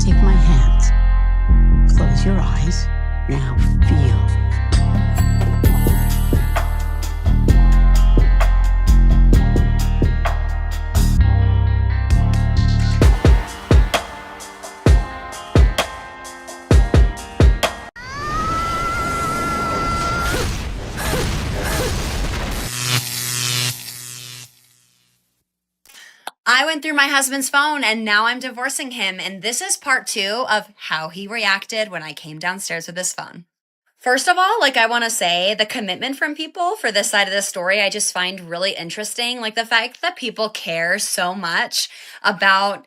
Take my hand. Close your eyes. Now feel. I went through my husband's phone and now I'm divorcing him. And this is part 2 of how he reacted when I came downstairs with his phone. First of all, I want to say the commitment from people for this side of the story, I just find really interesting. The fact that people care so much about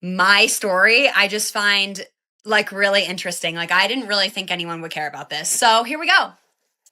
my story, I just find really interesting. I didn't really think anyone would care about this. So here we go.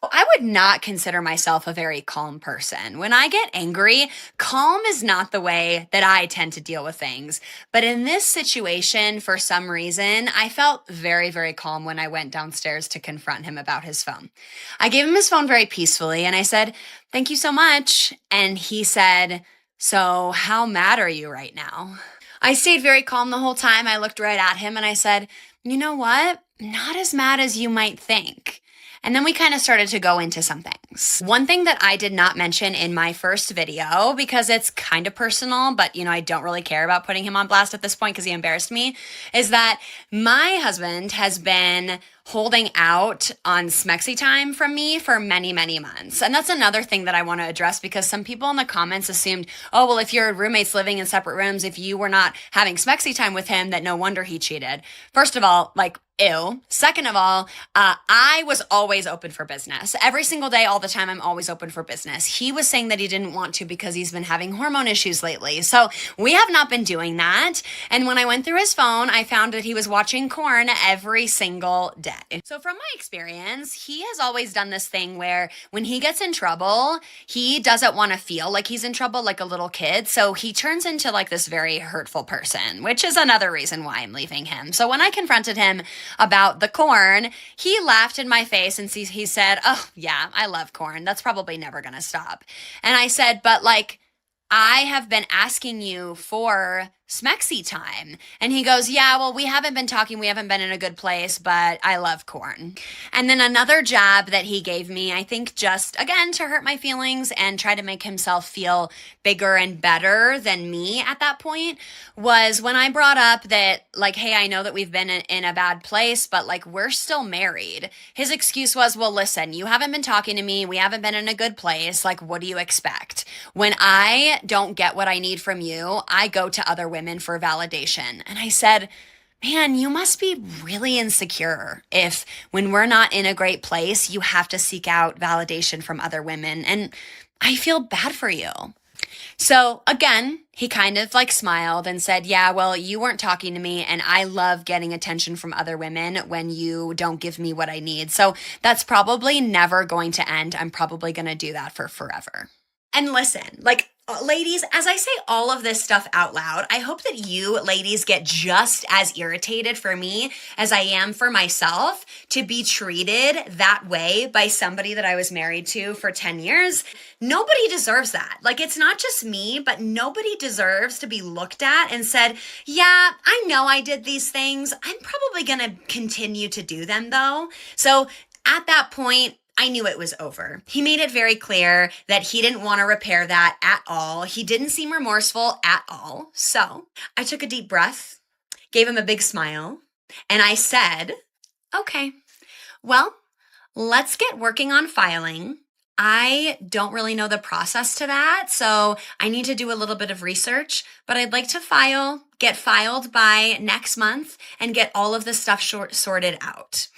I would not consider myself a very calm person. When I get angry, calm is not the way that I tend to deal with things. But in this situation, for some reason, I felt very, very calm when I went downstairs to confront him about his phone. I gave him his phone very peacefully and I said, "Thank you so much." And he said, "So how mad are you right now?" I stayed very calm the whole time. I looked right at him and I said, "You know what? Not as mad as you might think." And then we kind of started to go into some things. One thing that I did not mention in my first video, because it's kind of personal, but I don't really care about putting him on blast at this point because he embarrassed me, is that my husband has been holding out on smexy time from me for many, many months. And that's another thing that I want to address because some people in the comments assumed, oh, well, if your roommates living in separate rooms, if you were not having smexy time with him, that no wonder he cheated. First of all, ew. Second of all, I was always open for business. Every single day, all the time, I'm always open for business. He was saying that he didn't want to because he's been having hormone issues lately. So we have not been doing that. And when I went through his phone, I found that he was watching porn every single day. So from my experience, he has always done this thing where when he gets in trouble, he doesn't want to feel like he's in trouble like a little kid. So he turns into this very hurtful person, which is another reason why I'm leaving him. So when I confronted him about the corn, he laughed in my face and he said, "Oh yeah, I love corn. That's probably never going to stop." And I said, "But I have been asking you for smexy time." And he goes, "Yeah, well, we haven't been talking. We haven't been in a good place, but I love corn." And then another jab that he gave me, I think just, again, to hurt my feelings and try to make himself feel bigger and better than me at that point, was when I brought up that, hey, I know that we've been in a bad place, but we're still married. His excuse was, "Well, listen, you haven't been talking to me. We haven't been in a good place. What do you expect? When I don't get what I need from you, I go to other women for validation." And I said, "Man, you must be really insecure if when we're not in a great place, you have to seek out validation from other women. And I feel bad for you." So again, he kind of smiled and said, "Yeah, well, you weren't talking to me and I love getting attention from other women when you don't give me what I need. So that's probably never going to end. I'm probably going to do that for forever." And listen, ladies, as I say all of this stuff out loud, I hope that you ladies get just as irritated for me as I am for myself to be treated that way by somebody that I was married to for 10 years. Nobody deserves that. It's not just me, but nobody deserves to be looked at and said, "Yeah, I know I did these things. I'm probably going to continue to do them though." So at that point, I knew it was over. He made it very clear that he didn't want to repair that at all. He didn't seem remorseful at all. So I took a deep breath, gave him a big smile, and I said, "Okay, well, let's get working on filing. I don't really know the process to that, so I need to do a little bit of research, but I'd like to get filed by next month and get all of this stuff sorted out.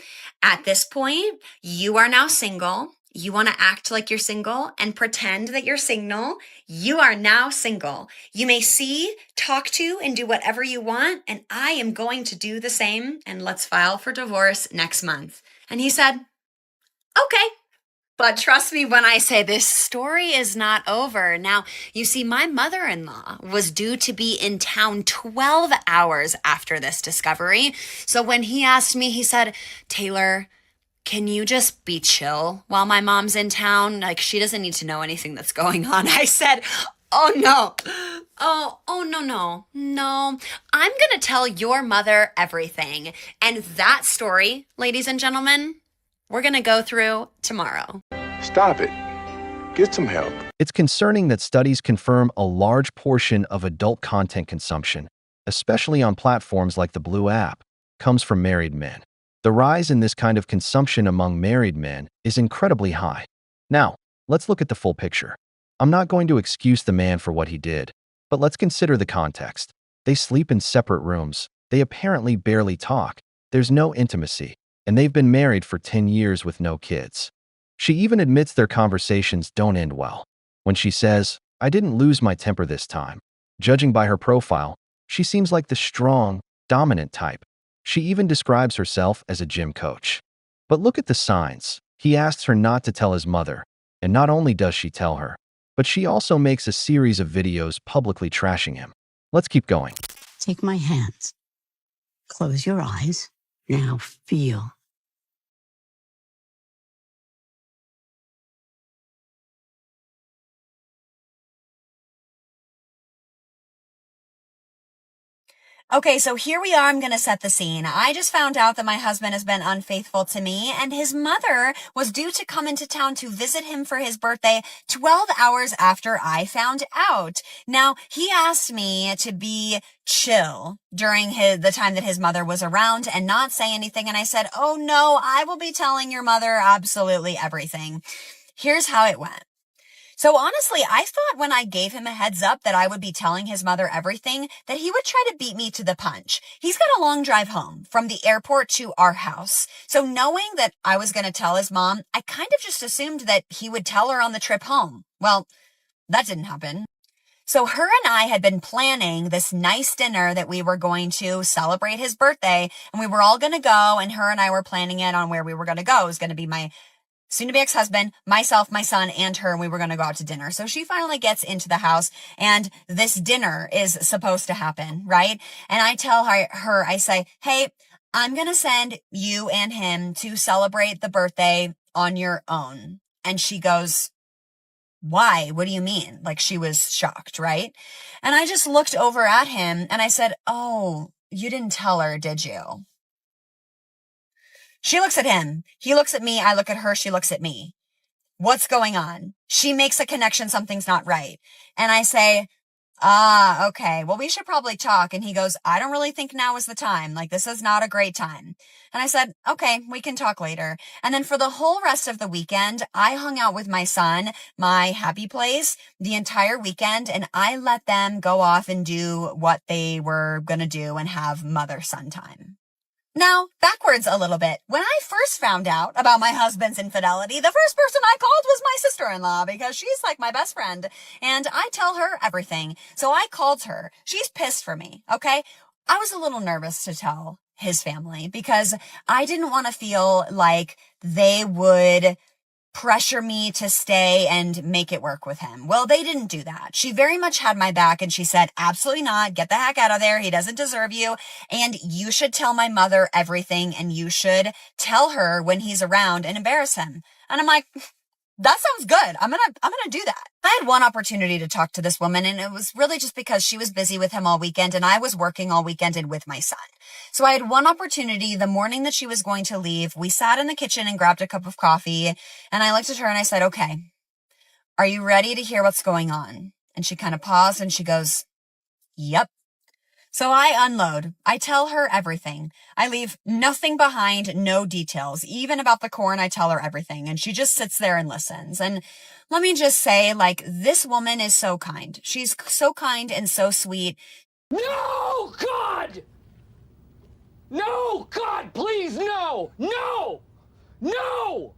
At this point, you are now single. You want to act like you're single and pretend that you're single. You are now single. You may see, talk to, and do whatever you want, and I am going to do the same, and let's file for divorce next month." And he said, "Okay." But trust me when I say this story is not over. Now, you see, my mother-in-law was due to be in town 12 hours after this discovery. So when he asked me, he said, "Taylor, can you just be chill while my mom's in town? She doesn't need to know anything that's going on." I said, Oh no. Oh no, no. No. I'm gonna tell your mother everything. And that story, ladies and gentlemen, we're gonna go through tomorrow. Stop it. Get some help. It's concerning that studies confirm a large portion of adult content consumption, especially on platforms like the Blue app, comes from married men. The rise in this kind of consumption among married men is incredibly high. Now, let's look at the full picture. I'm not going to excuse the man for what he did, but let's consider the context. They sleep in separate rooms, they apparently barely talk, there's no intimacy, and they've been married for 10 years with no kids. She even admits their conversations don't end well. When she says, "I didn't lose my temper this time." Judging by her profile, she seems like the strong, dominant type. She even describes herself as a gym coach. But look at the signs. He asks her not to tell his mother, and not only does she tell her, but she also makes a series of videos publicly trashing him. Let's keep going. Take my hands. Close your eyes. Now feel. Okay, so here we are. I'm going to set the scene. I just found out that my husband has been unfaithful to me, and his mother was due to come into town to visit him for his birthday 12 hours after I found out. Now, he asked me to be chill during the time that his mother was around and not say anything, and I said, "Oh no, I will be telling your mother absolutely everything." Here's how it went. So honestly, I thought when I gave him a heads up that I would be telling his mother everything, that he would try to beat me to the punch. He's got a long drive home from the airport to our house. So knowing that I was going to tell his mom, I kind of just assumed that he would tell her on the trip home. Well, that didn't happen. So her and I had been planning this nice dinner that we were going to celebrate his birthday, and we were all going to go, and her and I were planning it on where we were going to go. It was going to be my soon-to-be ex-husband, myself, my son, and her, and we were going to go out to dinner. So she finally gets into the house, and this dinner is supposed to happen, right? And I tell her, I say, "Hey, I'm going to send you and him to celebrate the birthday on your own." And she goes, "Why? What do you mean?" Like, she was shocked, right? And I just looked over at him, and I said, "Oh, you didn't tell her, did you?" She looks at him. He looks at me. I look at her. She looks at me. What's going on? She makes a connection. Something's not right. And I say, okay. Well, we should probably talk. And he goes, "I don't really think now is the time. Like, this is not a great time." And I said, "Okay, we can talk later." And then for the whole rest of the weekend, I hung out with my son, my happy place, the entire weekend. And I let them go off and do what they were going to do and have mother-son time. Now, backwards a little bit. When I first found out about my husband's infidelity, the first person I called was my sister-in-law because she's like my best friend and I tell her everything. So I called her. She's pissed for me, okay? I was a little nervous to tell his family because I didn't want to feel like they would pressure me to stay and make it work with him. Well, they didn't do that. She very much had my back and she said, "Absolutely not. Get the heck out of there. He doesn't deserve you. And you should tell my mother everything and you should tell her when he's around and embarrass him." And I'm like, that sounds good. I'm gonna do that. I had one opportunity to talk to this woman, and it was really just because she was busy with him all weekend and I was working all weekend and with my son. So I had one opportunity the morning that she was going to leave. We sat in the kitchen and grabbed a cup of coffee, and I looked at her and I said, "Okay, are you ready to hear what's going on?" And she kind of paused and she goes, "Yep." So I unload. I tell her everything. I leave nothing behind, no details. Even about the corn, I tell her everything. And she just sits there and listens. And let me just say, like, this woman is so kind. She's so kind and so sweet. No, God! No, God, please, no! No! No!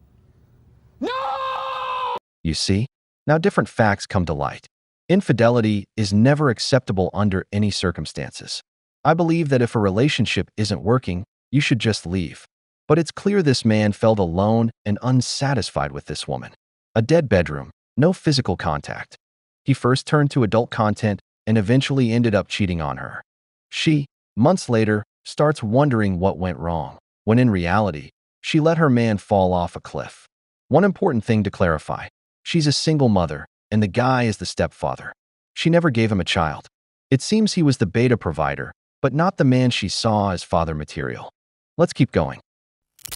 No! You see? Now different facts come to light. Infidelity is never acceptable under any circumstances. I believe that if a relationship isn't working, you should just leave. But it's clear this man felt alone and unsatisfied with this woman. A dead bedroom, no physical contact. He first turned to adult content and eventually ended up cheating on her. She, months later, starts wondering what went wrong, when in reality, she let her man fall off a cliff. One important thing to clarify: she's a single mother, and the guy is the stepfather. She never gave him a child. It seems he was the beta provider, but not the man she saw as father material. Let's keep going.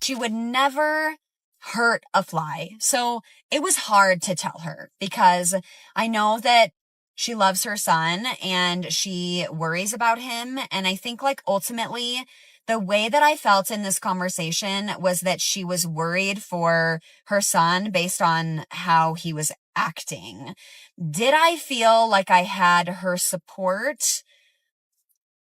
She would never hurt a fly. So it was hard to tell her because I know that she loves her son and she worries about him. And I think like ultimately the way that I felt in this conversation was that she was worried for her son based on how he was acting. Did I feel like I had her support?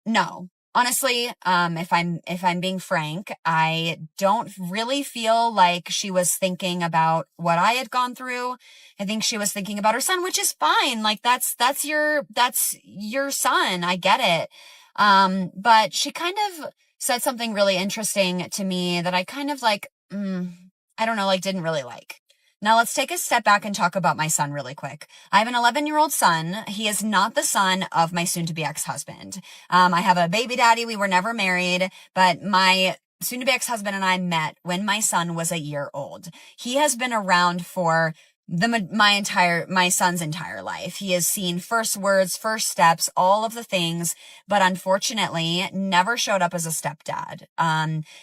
No. Honestly, if I'm being frank, I don't really feel like she was thinking about what I had gone through. I think she was thinking about her son, which is fine. Like that's your son. I get it. But she kind of said something really interesting to me that I kind of like, I don't know, like didn't really like. Now let's take a step back and talk about my son really quick. I have an 11-year-old son. He is not the son of my soon-to-be ex-husband. I have a baby daddy. We were never married, but my soon-to-be ex-husband and I met when my son was a year old. He has been around for my son's entire life. He has seen first words, first steps, all of the things, but unfortunately never showed up as a stepdad.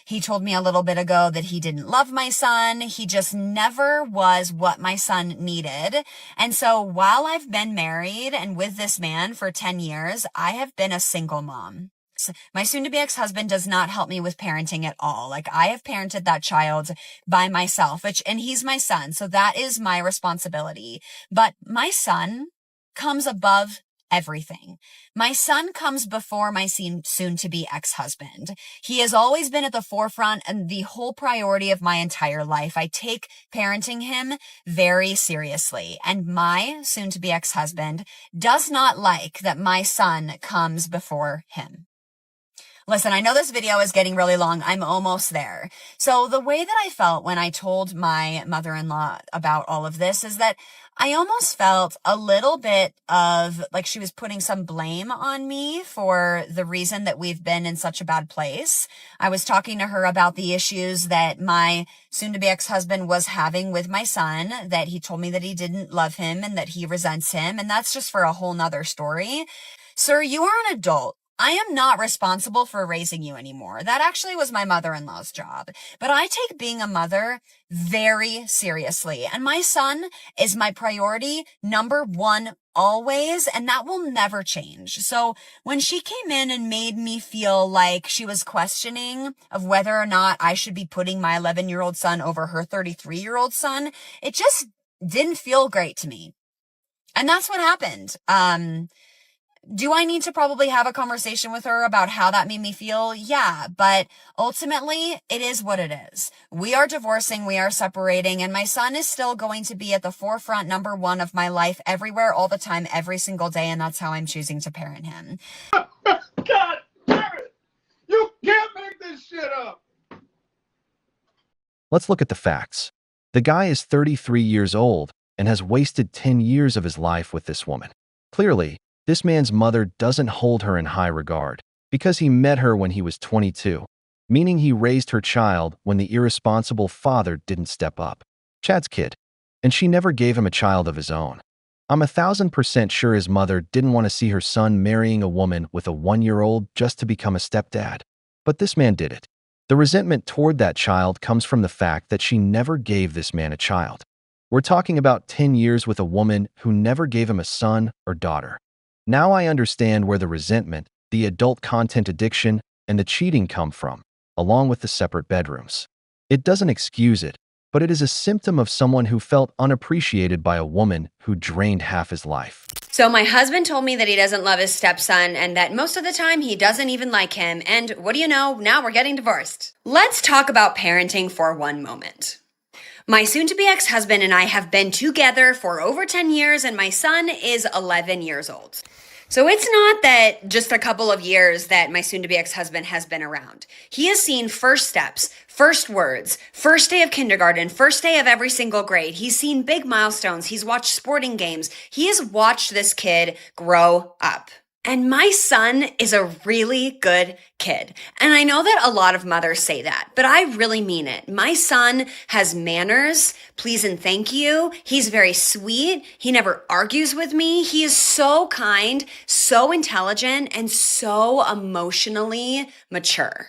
He told me a little bit ago that he didn't love my son. He just never was what my son needed. And so while I've been married and with this man for 10 years, I have been a single mom. My soon-to-be ex-husband does not help me with parenting at all. Like I have parented that child by myself, and he's my son. So that is my responsibility. But my son comes above everything. My son comes before my soon-to-be ex-husband. He has always been at the forefront and the whole priority of my entire life. I take parenting him very seriously. And my soon-to-be ex-husband does not like that my son comes before him. Listen, I know this video is getting really long. I'm almost there. So the way that I felt when I told my mother-in-law about all of this is that I almost felt a little bit of like she was putting some blame on me for the reason that we've been in such a bad place. I was talking to her about the issues that my soon-to-be ex-husband was having with my son, that he told me that he didn't love him and that he resents him. And that's just for a whole nother story. Sir, you are an adult. I am not responsible for raising you anymore. That actually was my mother-in-law's job. But I take being a mother very seriously. And my son is my priority number one always, and that will never change. So when she came in and made me feel like she was questioning of whether or not I should be putting my 11-year-old son over her 33-year-old son, it just didn't feel great to me. And that's what happened. Do I need to probably have a conversation with her about how that made me feel? Yeah, but ultimately it is what it is. We are divorcing, we are separating, and my son is still going to be at the forefront, number one of my life everywhere, all the time, every single day, and that's how I'm choosing to parent him. God damn it! You can't make this shit up! Let's look at the facts. The guy is 33 years old and has wasted 10 years of his life with this woman. Clearly, this man's mother doesn't hold her in high regard because he met her when he was 22, meaning he raised her child when the irresponsible father didn't step up. Chad's kid. And she never gave him a child of his own. I'm 1000% sure his mother didn't want to see her son marrying a woman with a 1-year-old just to become a stepdad. But this man did it. The resentment toward that child comes from the fact that she never gave this man a child. We're talking about 10 years with a woman who never gave him a son or daughter. Now I understand where the resentment, the adult content addiction, and the cheating come from, along with the separate bedrooms. It doesn't excuse it, but it is a symptom of someone who felt unappreciated by a woman who drained half his life. So my husband told me that he doesn't love his stepson and that most of the time he doesn't even like him. And what do you know? Now we're getting divorced. Let's talk about parenting for one moment. My soon-to-be ex-husband and I have been together for over 10 years and my son is 11 years old. So it's not that just a couple of years that my soon-to-be ex-husband has been around. He has seen first steps, first words, first day of kindergarten, first day of every single grade. He's seen big milestones. He's watched sporting games. He has watched this kid grow up. And my son is a really good kid. And I know that a lot of mothers say that, but I really mean it. My son has manners, please and thank you. He's very sweet. He never argues with me. He is so kind, so intelligent, and so emotionally mature.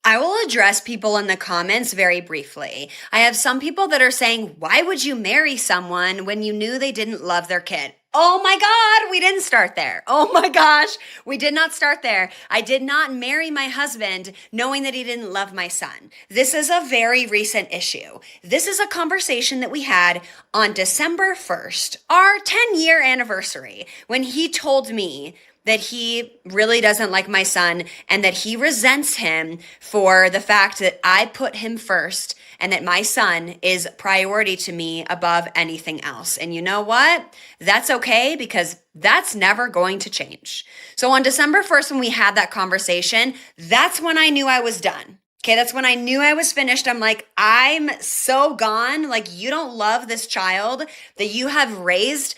I will address people in the comments very briefly. I have some people that are saying, why would you marry someone when you knew they didn't love their kid? Oh my God, we didn't start there. Oh my gosh, we did not start there. I did not marry my husband knowing that he didn't love my son. This is a very recent issue. This is a conversation that we had on December 1st, our 10-year anniversary, when he told me that he really doesn't like my son and that he resents him for the fact that I put him first and that my son is priority to me above anything else. And you know what? That's okay, because that's never going to change. So on December 1st, when we had that conversation, that's when I knew I was done. Okay, that's when I knew I was finished. I'm like, I'm so gone. Like, you don't love this child that you have raised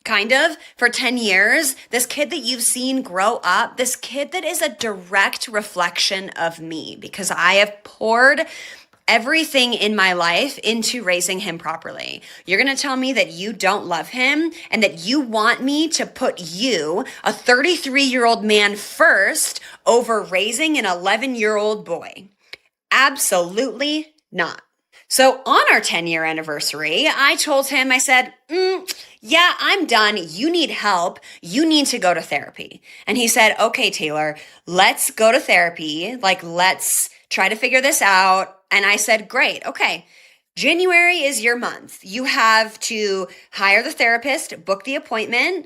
kind of for 10 years, this kid that you've seen grow up, this kid that is a direct reflection of me, because I have poured everything in my life into raising him properly. You're going to tell me that you don't love him and that you want me to put you, a 33-year-old man, first over raising an 11-year-old boy? Absolutely not. So on our 10-year anniversary, I told him, I said, yeah, I'm done. You need help. You need to go to therapy. And he said, okay, Taylor, let's go to therapy. Like, let's try to figure this out. And I said, great. Okay. January is your month. You have to hire the therapist, book the appointment.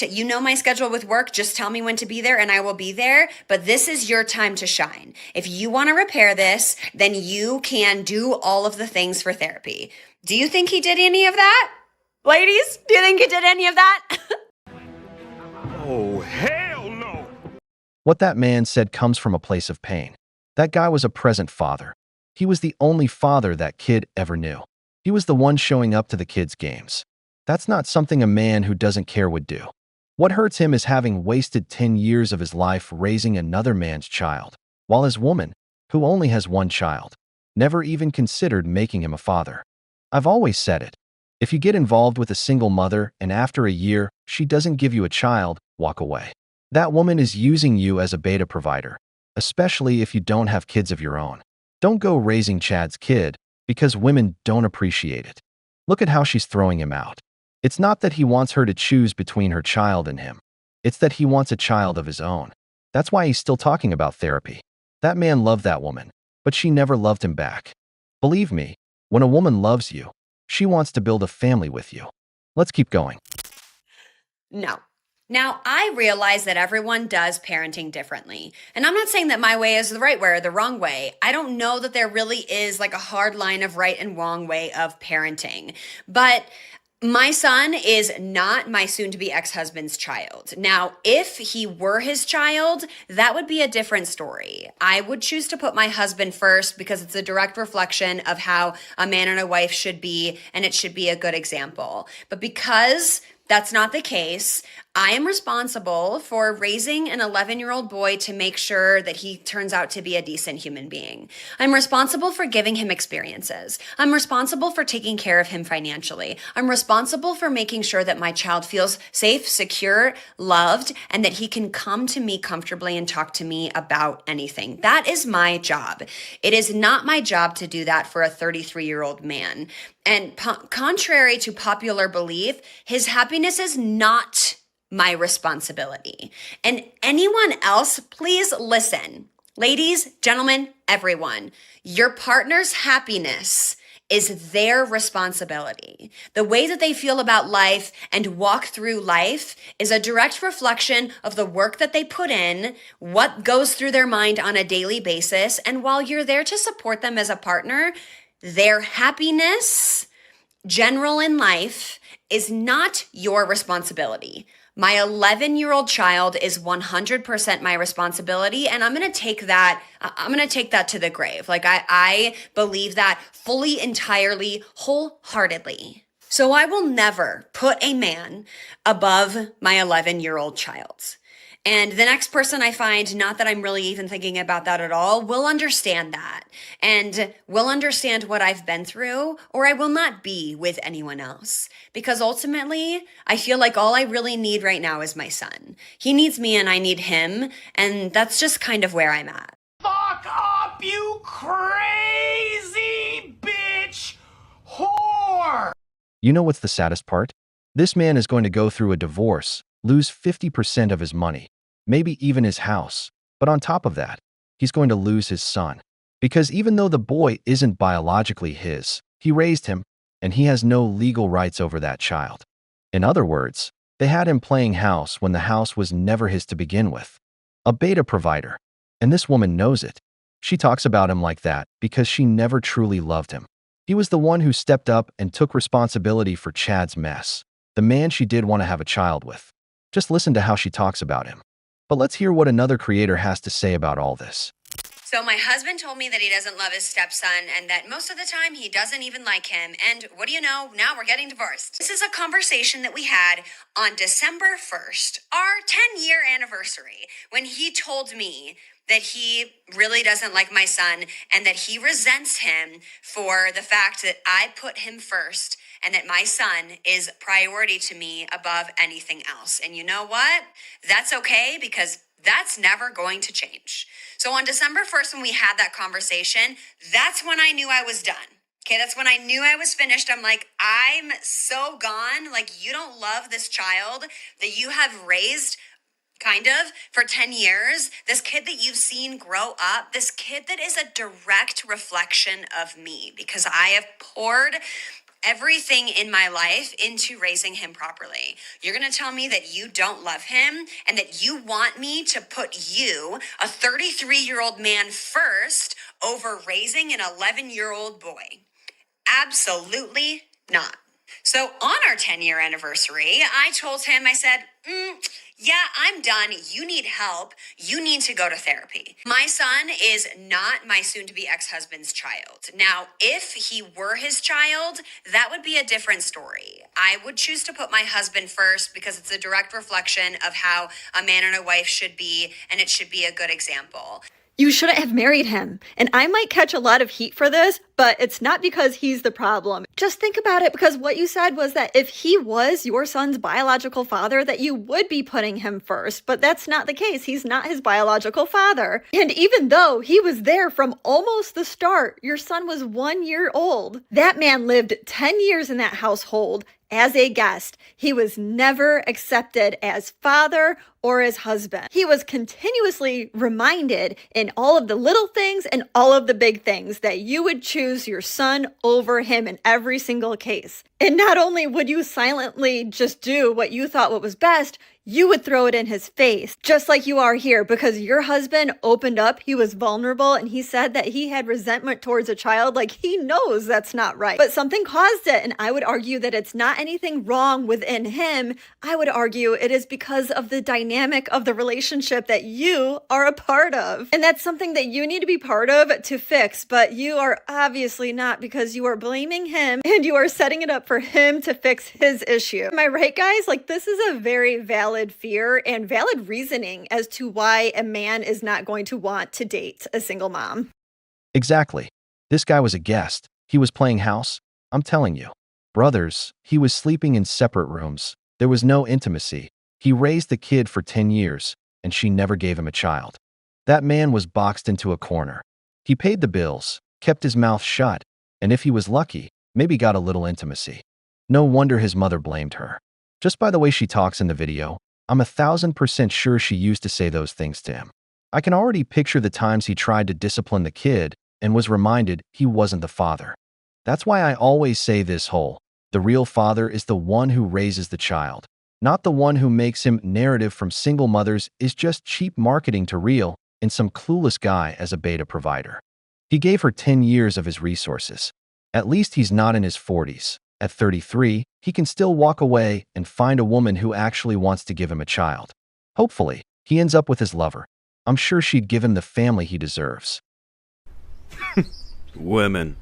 You know my schedule with work. Just tell me when to be there and I will be there. But this is your time to shine. If you want to repair this, then you can do all of the things for therapy. Do you think he did any of that? Ladies, do you think he did any of that? Oh, hell no! What that man said comes from a place of pain. That guy was a present father. He was the only father that kid ever knew. He was the one showing up to the kids' games. That's not something a man who doesn't care would do. What hurts him is having wasted 10 years of his life raising another man's child, while his woman, who only has one child, never even considered making him a father. I've always said it. If you get involved with a single mother and after a year she doesn't give you a child, walk away. That woman is using you as a beta provider, especially if you don't have kids of your own. Don't go raising Chad's kid because women don't appreciate it. Look at how she's throwing him out. It's not that he wants her to choose between her child and him. It's that he wants a child of his own. That's why he's still talking about therapy. That man loved that woman, but she never loved him back. Believe me, when a woman loves you, she wants to build a family with you. Let's keep going. No. Now, I realize that everyone does parenting differently. And I'm not saying that my way is the right way or the wrong way. I don't know that there really is like a hard line of right and wrong way of parenting. But my son is not my soon-to-be ex-husband's child. Now, if he were his child, that would be a different story. I would choose to put my husband first because it's a direct reflection of how a man and a wife should be, and it should be a good example. But because that's not the case, I am responsible for raising an 11-year-old boy to make sure that he turns out to be a decent human being. I'm responsible for giving him experiences. I'm responsible for taking care of him financially. I'm responsible for making sure that my child feels safe, secure, loved, and that he can come to me comfortably and talk to me about anything. That is my job. It is not my job to do that for a 33-year-old man. And contrary to popular belief, his happiness is not my responsibility. And anyone else, please listen. Ladies, gentlemen, everyone, your partner's happiness is their responsibility. The way that they feel about life and walk through life is a direct reflection of the work that they put in, what goes through their mind on a daily basis. And while you're there to support them as a partner, their happiness, general in life, is not your responsibility. My 11-year-old child is 100% my responsibility, and I'm going to take that to the grave. Like I believe that fully, entirely, wholeheartedly. So I will never put a man above my 11-year-old child. And the next person I find, not that I'm really even thinking about that at all, will understand that and will understand what I've been through, or I will not be with anyone else. Because ultimately, I feel like all I really need right now is my son. He needs me and I need him, and that's just kind of where I'm at. Fuck up, you crazy bitch whore! You know what's the saddest part? This man is going to go through a divorce, lose 50% of his money, maybe even his house. But on top of that, he's going to lose his son. Because even though the boy isn't biologically his, he raised him, and he has no legal rights over that child. In other words, they had him playing house when the house was never his to begin with. A beta provider. And this woman knows it. She talks about him like that because she never truly loved him. He was the one who stepped up and took responsibility for Chad's mess, the man she did want to have a child with. Just listen to how she talks about him. But let's hear what another creator has to say about all this. So my husband told me that he doesn't love his stepson and that most of the time he doesn't even like him. And what do you know? Now we're getting divorced. This is a conversation that we had on December 1st, our 10-year anniversary, when he told me that he really doesn't like my son and that he resents him for the fact that I put him first and that my son is priority to me above anything else. And you know what? That's okay, because that's never going to change. So on December 1st, when we had that conversation, that's when I knew I was done. Okay, that's when I knew I was finished. I'm like, I'm so gone. Like, you don't love this child that you have raised kind of for 10 years, this kid that you've seen grow up, this kid that is a direct reflection of me, because I have poured everything in my life into raising him properly. You're going to tell me that you don't love him and that you want me to put you, a 33-year-old man, first over raising an 11-year-old boy? Absolutely not. So on our 10-year anniversary, I told him, I said, yeah, I'm done. You need help. You need to go to therapy. My son is not my soon-to-be ex-husband's child. Now, if he were his child, that would be a different story. I would choose to put my husband first because it's a direct reflection of how a man and a wife should be, and it should be a good example. You shouldn't have married him. And I might catch a lot of heat for this, but it's not because he's the problem. Just think about it, because what you said was that if he was your son's biological father, that you would be putting him first. But that's not the case. He's not his biological father. And even though he was there from almost the start, your son was 1 year old. That man lived 10 years in that household as a guest. He was never accepted as father or as husband. He was continuously reminded in all of the little things and all of the big things that you would choose your son over him in every single case. And not only would you silently just do what you thought what was best, you would throw it in his face, just like you are here, because your husband opened up, he was vulnerable, and he said that he had resentment towards a child. Like, he knows that's not right, but something caused it. And I would argue that it's not anything wrong within him. I would argue it is because of the dynamic of the relationship that you are a part of. And that's something that you need to be part of to fix, but you are obviously not, because you are blaming him and you are setting it up for him to fix his issue. Am I right, guys? Like, this is a very valid fear and valid reasoning as to why a man is not going to want to date a single mom. Exactly. This guy was a guest. He was playing house. I'm telling you. Brothers, he was sleeping in separate rooms. There was no intimacy. He raised the kid for 10 years, and she never gave him a child. That man was boxed into a corner. He paid the bills, kept his mouth shut, and if he was lucky, maybe got a little intimacy. No wonder his mother blamed her. Just by the way she talks in the video, I'm 1,000% sure she used to say those things to him. I can already picture the times he tried to discipline the kid and was reminded he wasn't the father. That's why I always say this whole, the real father is the one who raises the child, not the one who makes him. Narrative from single mothers is just cheap marketing to reel in some clueless guy as a beta provider. He gave her 10 years of his resources. At least he's not in his 40s. At 33, he can still walk away and find a woman who actually wants to give him a child. Hopefully, he ends up with his lover. I'm sure she'd give him the family he deserves. Women.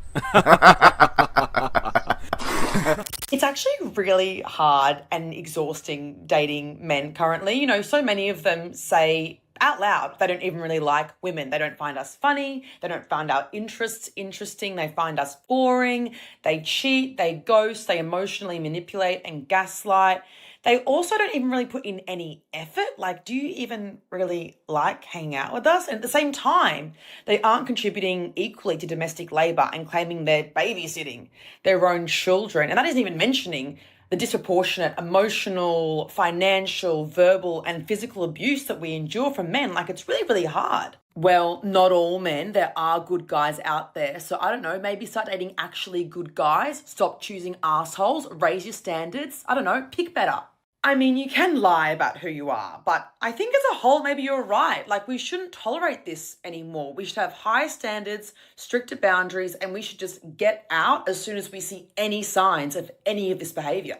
It's actually really hard and exhausting dating men currently. You know, so many of them say out loud they don't even really like women. They don't find us funny. They don't find our interests interesting. They find us boring. They cheat. They ghost. They emotionally manipulate and gaslight. They also don't even really put in any effort. Like, do you even really like hanging out with us? And at the same time, they aren't contributing equally to domestic labour and claiming they're babysitting their own children. And that isn't even mentioning the disproportionate emotional, financial, verbal, and physical abuse that we endure from men. Like, it's really, really hard. Well, not all men. There are good guys out there. So I don't know, maybe start dating actually good guys. Stop choosing assholes. Raise your standards. I don't know, pick better. I mean, you can lie about who you are, but I think as a whole, maybe you're right. Like, we shouldn't tolerate this anymore. We should have high standards, stricter boundaries, and we should just get out as soon as we see any signs of any of this behavior.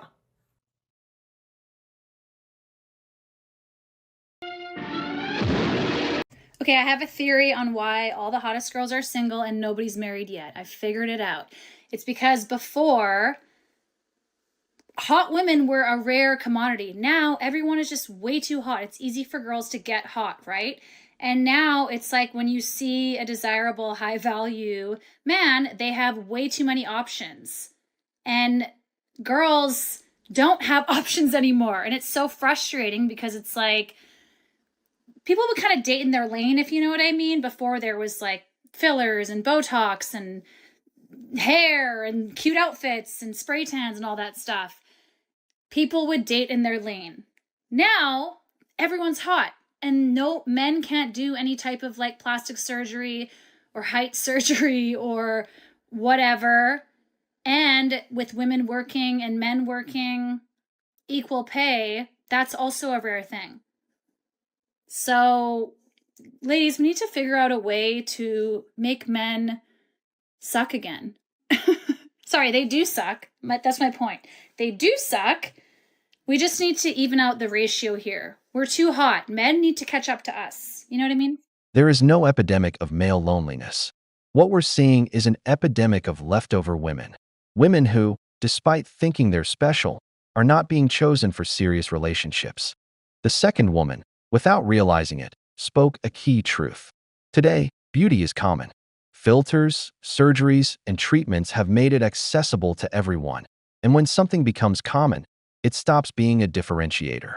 Okay, I have a theory on why all the hottest girls are single and nobody's married yet. I figured it out. It's because before, hot women were a rare commodity. Now everyone is just way too hot. It's easy for girls to get hot, right? And now it's like when you see a desirable, high value man, they have way too many options. And girls don't have options anymore. And it's so frustrating because it's like people would kind of date in their lane, if you know what I mean. Before there was like fillers and Botox and hair and cute outfits and spray tans and all that stuff. People would date in their lane. Now, everyone's hot. And no, men can't do any type of like plastic surgery or height surgery or whatever. And with women working and men working equal pay, that's also a rare thing. So, ladies, we need to figure out a way to make men suck again. Sorry, they do suck. That's my point. They do suck. We just need to even out the ratio here. We're too hot. Men need to catch up to us. You know what I mean? There is no epidemic of male loneliness. What we're seeing is an epidemic of leftover women. Women who, despite thinking they're special, are not being chosen for serious relationships. The second woman, without realizing it, spoke a key truth. Today, beauty is common. Filters, surgeries, and treatments have made it accessible to everyone. And when something becomes common, it stops being a differentiator.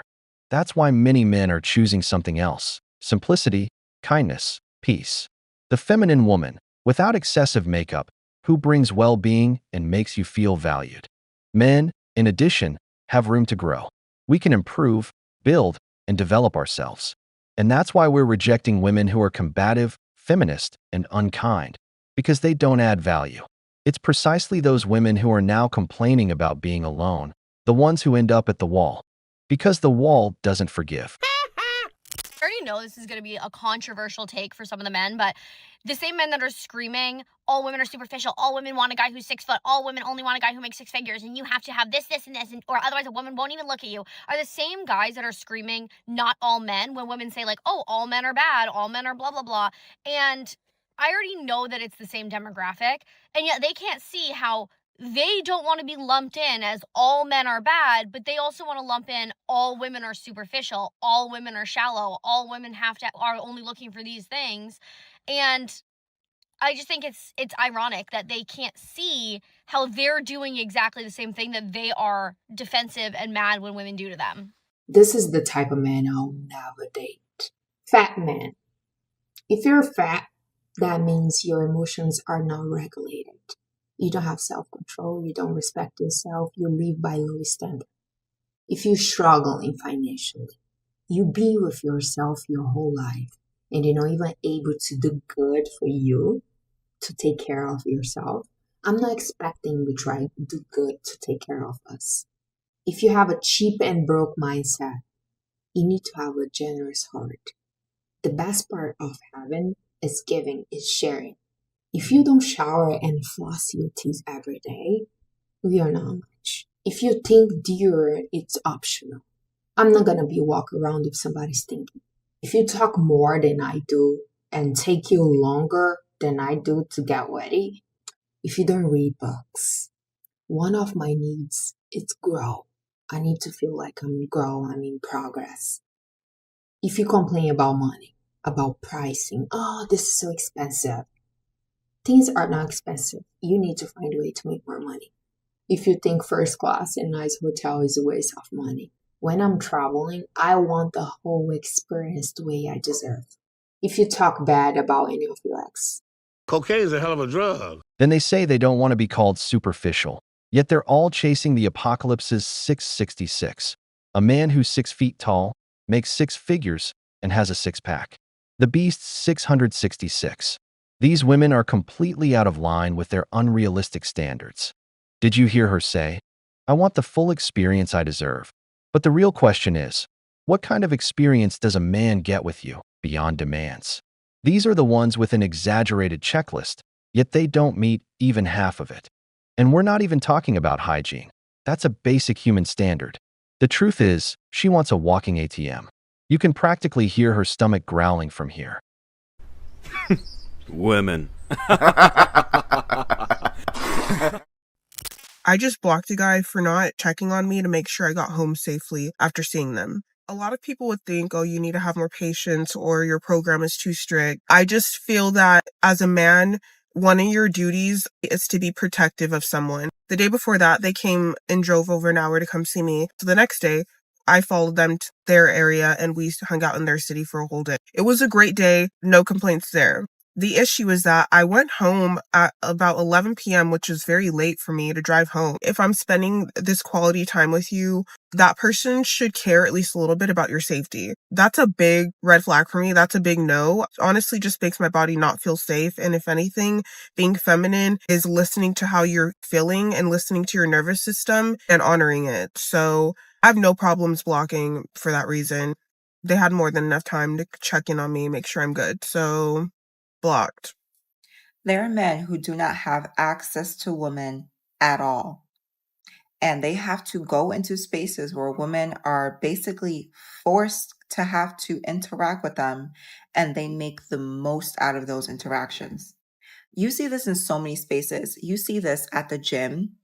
That's why many men are choosing something else: simplicity, kindness, peace. The feminine woman, without excessive makeup, who brings well-being and makes you feel valued. Men, in addition, have room to grow. We can improve, build, and develop ourselves. And that's why we're rejecting women who are combative, feminist, and unkind, because they don't add value. It's precisely those women who are now complaining about being alone, the ones who end up at the wall, because the wall doesn't forgive. I already know this is going to be a controversial take for some of the men, but the same men that are screaming, all women are superficial, all women want a guy who's 6 foot, all women only want a guy who makes 6 figures, and you have to have this, this, and this, or otherwise a woman won't even look at you, are the same guys that are screaming, not all men, when women say like, oh, all men are bad, all men are blah, blah, blah. And I already know that it's the same demographic, and yet they can't see how they don't want to be lumped in as all men are bad, but they also want to lump in all women are superficial, all women are shallow, all women are only looking for these things. And I just think it's ironic that they can't see how they're doing exactly the same thing that they are defensive and mad when women do to them. This is the type of man I'll never date. Fat man. If you're fat, that means your emotions are not regulated. You don't have self-control, you don't respect yourself, you live by low standard. If you're struggling financially, you be with yourself your whole life, and you're not even able to do good for you to take care of yourself. I'm not expecting you to try to do good to take care of us. If you have a cheap and broke mindset, you need to have a generous heart. The best part of heaven is giving, is sharing. If you don't shower and floss your teeth every day, we are not much. If you think deodorant, it's optional. I'm not going to be walk around if somebody's thinking. If you talk more than I do and take you longer than I do to get ready, if you don't read books, One of my needs is grow. I need to feel like I'm in progress. If you complain about money, about pricing, oh, this is so expensive. Things are not expensive. You need to find a way to make more money. If you think first class and nice hotel is a waste of money, when I'm traveling, I want the whole experience the way I deserve. If you talk bad about any of your ex, cocaine's a hell of a drug. Then they say they don't want to be called superficial, yet they're all chasing the apocalypse's 666. A man who's 6 feet tall, makes 6 figures, and has a six-pack. The beast's 666. These women are completely out of line with their unrealistic standards. Did you hear her say, "I want the full experience I deserve"? But the real question is, what kind of experience does a man get with you beyond demands? These are the ones with an exaggerated checklist, yet they don't meet even half of it. And we're not even talking about hygiene. That's a basic human standard. The truth is, she wants a walking ATM. You can practically hear her stomach growling from here. Women. I just blocked a guy for not checking on me to make sure I got home safely after seeing them. A lot of people would think, oh, you need to have more patience or your program is too strict. I just feel that as a man, one of your duties is to be protective of someone. The day before that, they came and drove over an hour to come see me. So the next day, I followed them to their area and we hung out in their city for a whole day. It was a great day, no complaints there. The issue is that I went home at about 11 p.m., which is very late for me to drive home. If I'm spending this quality time with you, that person should care at least a little bit about your safety. That's a big red flag for me. That's a big no. Honestly, just makes my body not feel safe. And if anything, being feminine is listening to how you're feeling and listening to your nervous system and honoring it. So I have no problems blocking for that reason. They had more than enough time to check in on me, make sure I'm good. So blocked. There are men who do not have access to women at all. And they have to go into spaces where women are basically forced to have to interact with them, and they make the most out of those interactions. You see this in so many spaces. You see this at the gym.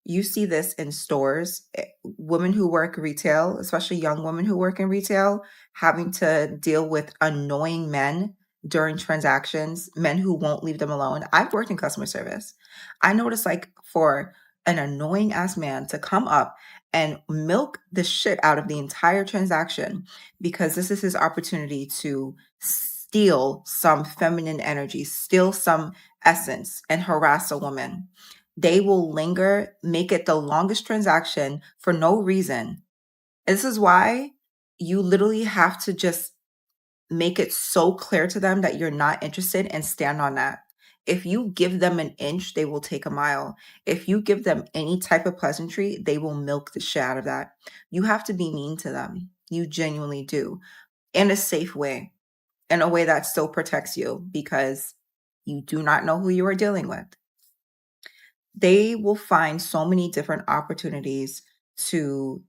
You see this in stores. Women who work retail, especially young women who work in retail, having to deal with annoying men during transactions, men who won't leave them alone. I've worked in customer service. I noticed, like, for an annoying ass man to come up and milk the shit out of the entire transaction because this is his opportunity to steal some feminine energy, steal some essence, and harass a woman. They will linger, make it the longest transaction for no reason. And this is why you literally have to just make it so clear to them that you're not interested and stand on that. If you give them an inch, they will take a mile. If you give them any type of pleasantry, they will milk the shit out of that. You have to be mean to them. You genuinely do. In a safe way. In a way that still protects you because you do not know who you are dealing with. They will find so many different opportunities to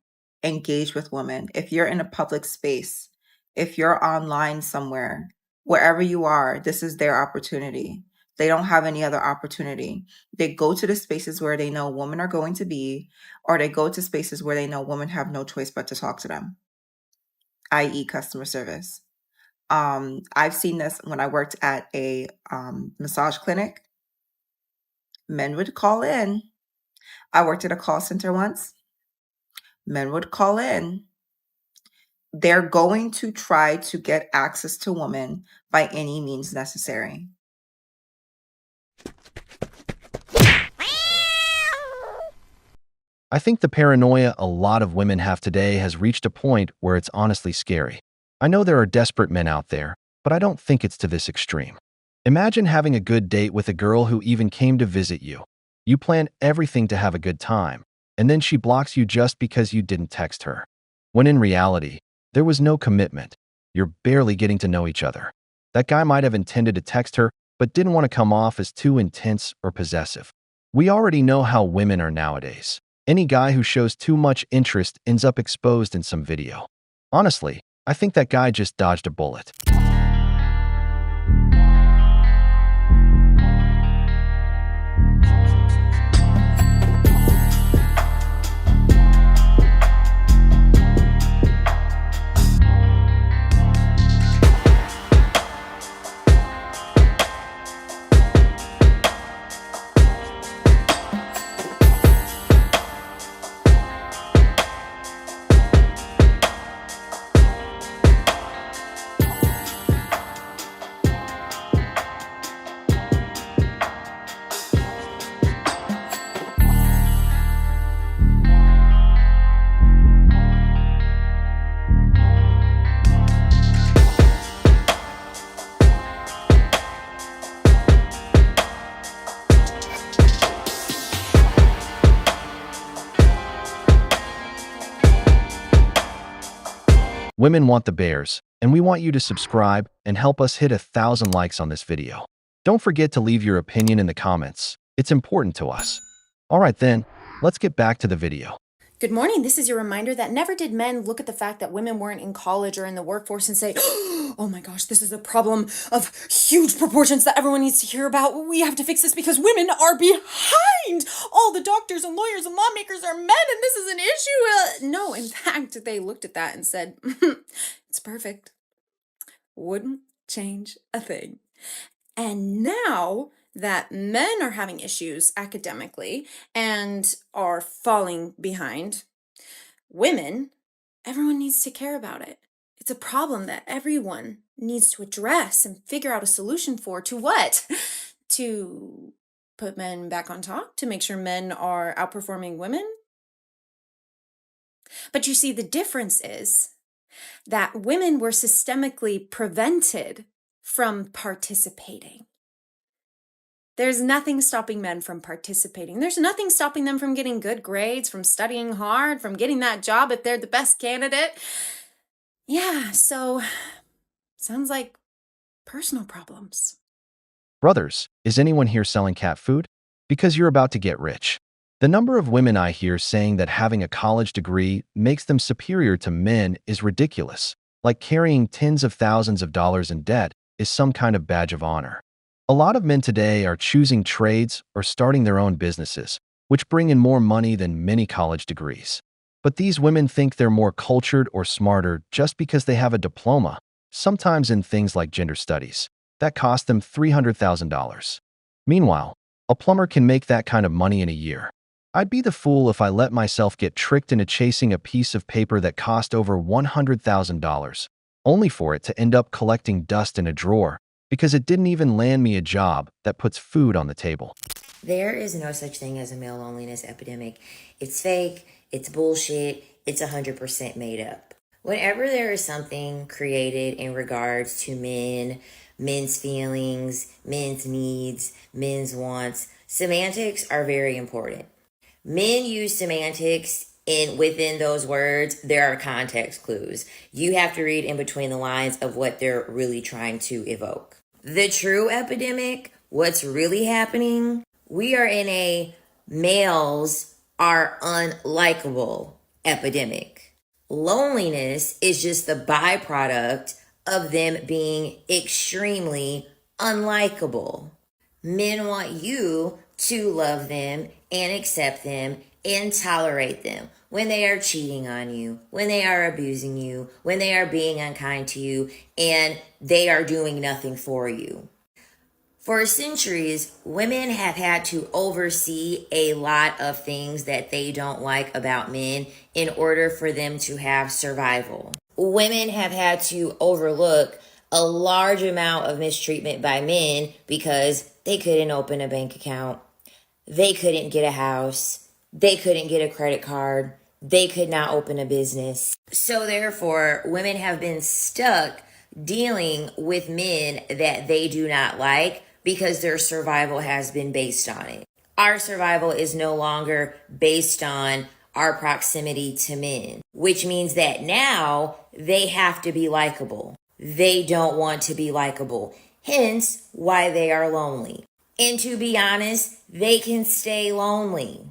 engage with women. If you're in a public space, if you're online somewhere, wherever you are, this is their opportunity. They don't have any other opportunity. They go to the spaces where they know women are going to be, or they go to spaces where they know women have no choice but to talk to them, i.e. customer service. I've seen this when I worked at a massage clinic. Men would call in. I worked at a call center once. Men would call in. They're going to try to get access to women by any means necessary. I think the paranoia a lot of women have today has reached a point where it's honestly scary. I know there are desperate men out there, but I don't think it's to this extreme. Imagine having a good date with a girl who even came to visit you. You plan everything to have a good time, and then she blocks you just because you didn't text her. When in reality, there was no commitment. You're barely getting to know each other. That guy might have intended to text her, but didn't want to come off as too intense or possessive. We already know how women are nowadays. Any guy who shows too much interest ends up exposed in some video. Honestly, I think that guy just dodged a bullet. Women want the bears, and we want you to subscribe and help us hit 1,000 likes on this video. Don't forget to leave your opinion in the comments. It's important to us. Alright then, let's get back to the video. Good morning. This is your reminder that never did men look at the fact that women weren't in college or in the workforce and say, oh my gosh, this is a problem of huge proportions that everyone needs to hear about. We have to fix this because women are behind. All the doctors and lawyers and lawmakers are men and this is an issue. No, in fact, they looked at that and said, it's perfect. Wouldn't change a thing. And now that men are having issues academically and are falling behind women, everyone needs to care about it. It's a problem that everyone needs to address and figure out a solution for. To what? To put men back on top? To make sure men are outperforming women? But you see, the difference is that women were systemically prevented from participating. There's nothing stopping men from participating. There's nothing stopping them from getting good grades, from studying hard, from getting that job if they're the best candidate. Yeah, so sounds like personal problems. Brothers, is anyone here selling cat food? Because you're about to get rich. The number of women I hear saying that having a college degree makes them superior to men is ridiculous, like carrying tens of thousands of dollars in debt is some kind of badge of honor. A lot of men today are choosing trades or starting their own businesses, which bring in more money than many college degrees. But these women think they're more cultured or smarter just because they have a diploma, sometimes in things like gender studies, that cost them $300,000. Meanwhile, a plumber can make that kind of money in a year. I'd be the fool if I let myself get tricked into chasing a piece of paper that cost over $100,000, only for it to end up collecting dust in a drawer, because it didn't even land me a job that puts food on the table. There is no such thing as a male loneliness epidemic. It's fake, it's bullshit, it's 100% made up. Whenever there is something created in regards to men, men's feelings, men's needs, men's wants, semantics are very important. Men use semantics within those words, there are context clues. You have to read in between the lines of what they're really trying to evoke. The true epidemic, what's really happening, we are in a males are unlikable epidemic. Loneliness is just the byproduct of them being extremely unlikable. Men want you to love them and accept them and tolerate them when they are cheating on you, when they are abusing you, when they are being unkind to you, and they are doing nothing for you. For centuries, women have had to oversee a lot of things that they don't like about men in order for them to have survival. Women have had to overlook a large amount of mistreatment by men because they couldn't open a bank account, they couldn't get a house, they couldn't get a credit card, they could not open a business. So therefore, women have been stuck dealing with men that they do not like because their survival has been based on it. Our survival is no longer based on our proximity to men, which means that now they have to be likable. They don't want to be likable, hence why they are lonely. And to be honest, they can stay lonely.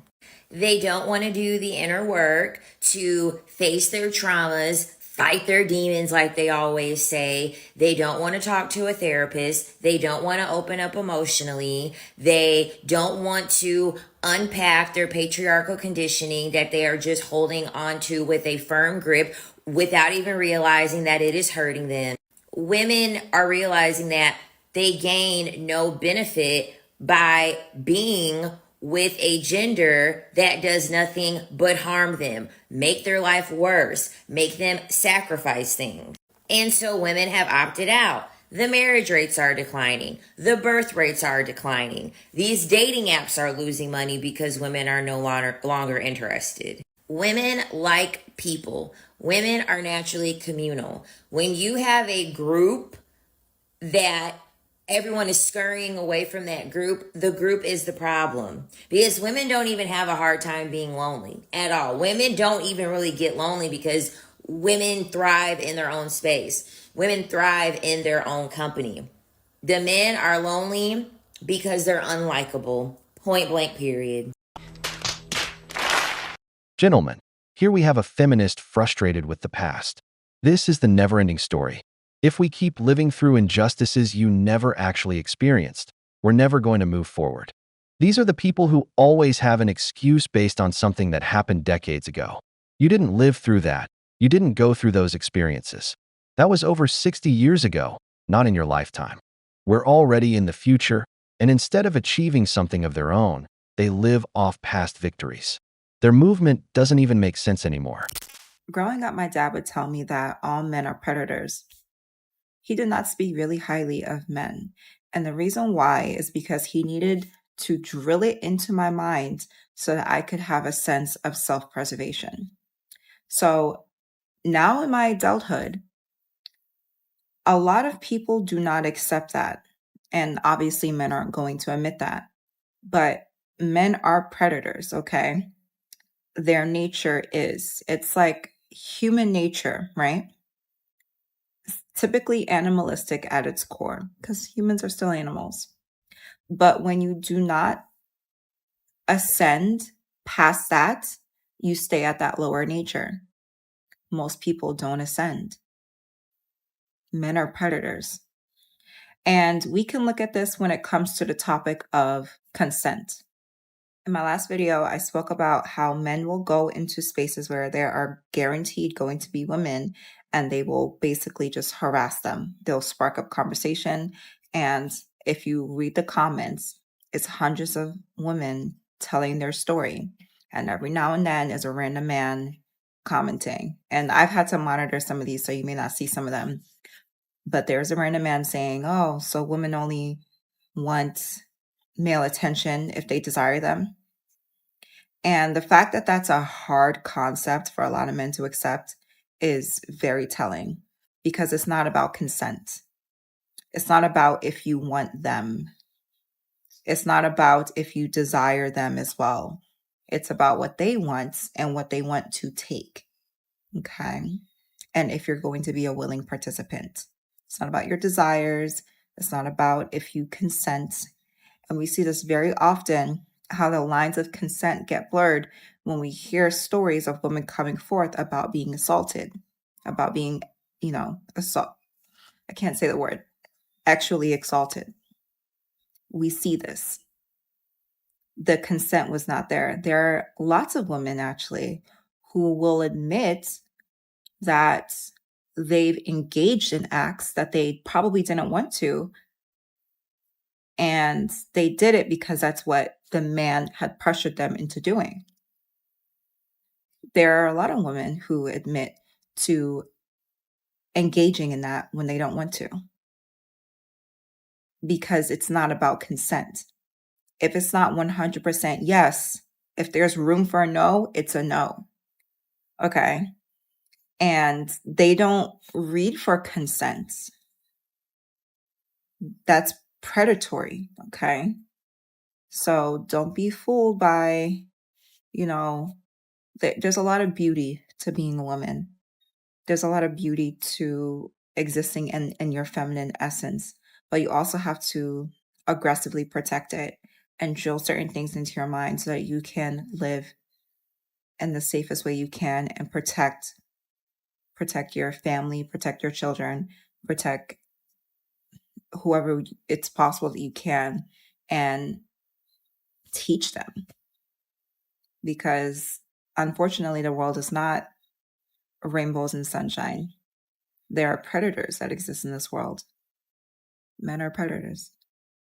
They don't want to do the inner work to face their traumas, fight their demons like they always say. They don't want to talk to a therapist. They don't want to open up emotionally. They don't want to unpack their patriarchal conditioning that they are just holding onto with a firm grip without even realizing that it is hurting them. Women are realizing that they gain no benefit by being with a gender that does nothing but harm them, make their life worse, make them sacrifice things. And so women have opted out. The marriage rates are declining. The birth rates are declining. These dating apps are losing money because women are no longer interested. Women like people. Women are naturally communal. When you have a group that everyone is scurrying away from that group, the group is the problem. Because women don't even have a hard time being lonely at all. Women don't even really get lonely because women thrive in their own space. Women thrive in their own company. The men are lonely because they're unlikable. Point blank, period. Gentlemen, here we have a feminist frustrated with the past. This is the never-ending story. If we keep living through injustices you never actually experienced, we're never going to move forward. These are the people who always have an excuse based on something that happened decades ago. You didn't live through that. You didn't go through those experiences. That was over 60 years ago, not in your lifetime. We're already in the future, and instead of achieving something of their own, they live off past victories. Their movement doesn't even make sense anymore. Growing up, my dad would tell me that all men are predators. He did not speak really highly of men. And the reason why is because he needed to drill it into my mind so that I could have a sense of self-preservation. So now in my adulthood, a lot of people do not accept that. And obviously men aren't going to admit that. But men are predators, okay? Their nature is. It's like human nature, right? Typically animalistic at its core, because humans are still animals. But when you do not ascend past that, you stay at that lower nature. Most people don't ascend. Men are predators. And we can look at this when it comes to the topic of consent. In my last video, I spoke about how men will go into spaces where there are guaranteed going to be women, and they will basically just harass them. They'll spark up conversation. And if you read the comments, it's hundreds of women telling their story. And every now and then is a random man commenting. And I've had to monitor some of these, so you may not see some of them. But there's a random man saying, oh, so women only want male attention if they desire them. And the fact that that's a hard concept for a lot of men to accept is very telling, because it's not about consent. It's not about if you want them. It's not about if you desire them as well. It's about what they want and what they want to take. Okay. And if you're going to be a willing participant. It's not about your desires. It's not about if you consent. And we see this very often, how the lines of consent get blurred when we hear stories of women coming forth about being assaulted, about being, assault. I can't say the word, actually assaulted. We see this. The consent was not there. There are lots of women actually who will admit that they've engaged in acts that they probably didn't want to. And they did it because that's what the man had pressured them into doing. There are a lot of women who admit to engaging in that when they don't want to, because it's not about consent. If it's not 100% yes, if there's room for a no, it's a no. Okay. And they don't read for consent. That's predatory. Okay. So don't be fooled by, there's a lot of beauty to being a woman. There's a lot of beauty to existing in your feminine essence, but you also have to aggressively protect it and drill certain things into your mind so that you can live in the safest way you can and protect your family, protect your children, protect whoever it's possible that you can, and teach them. Because unfortunately, the world is not rainbows and sunshine. There are predators that exist in this world. Men are predators.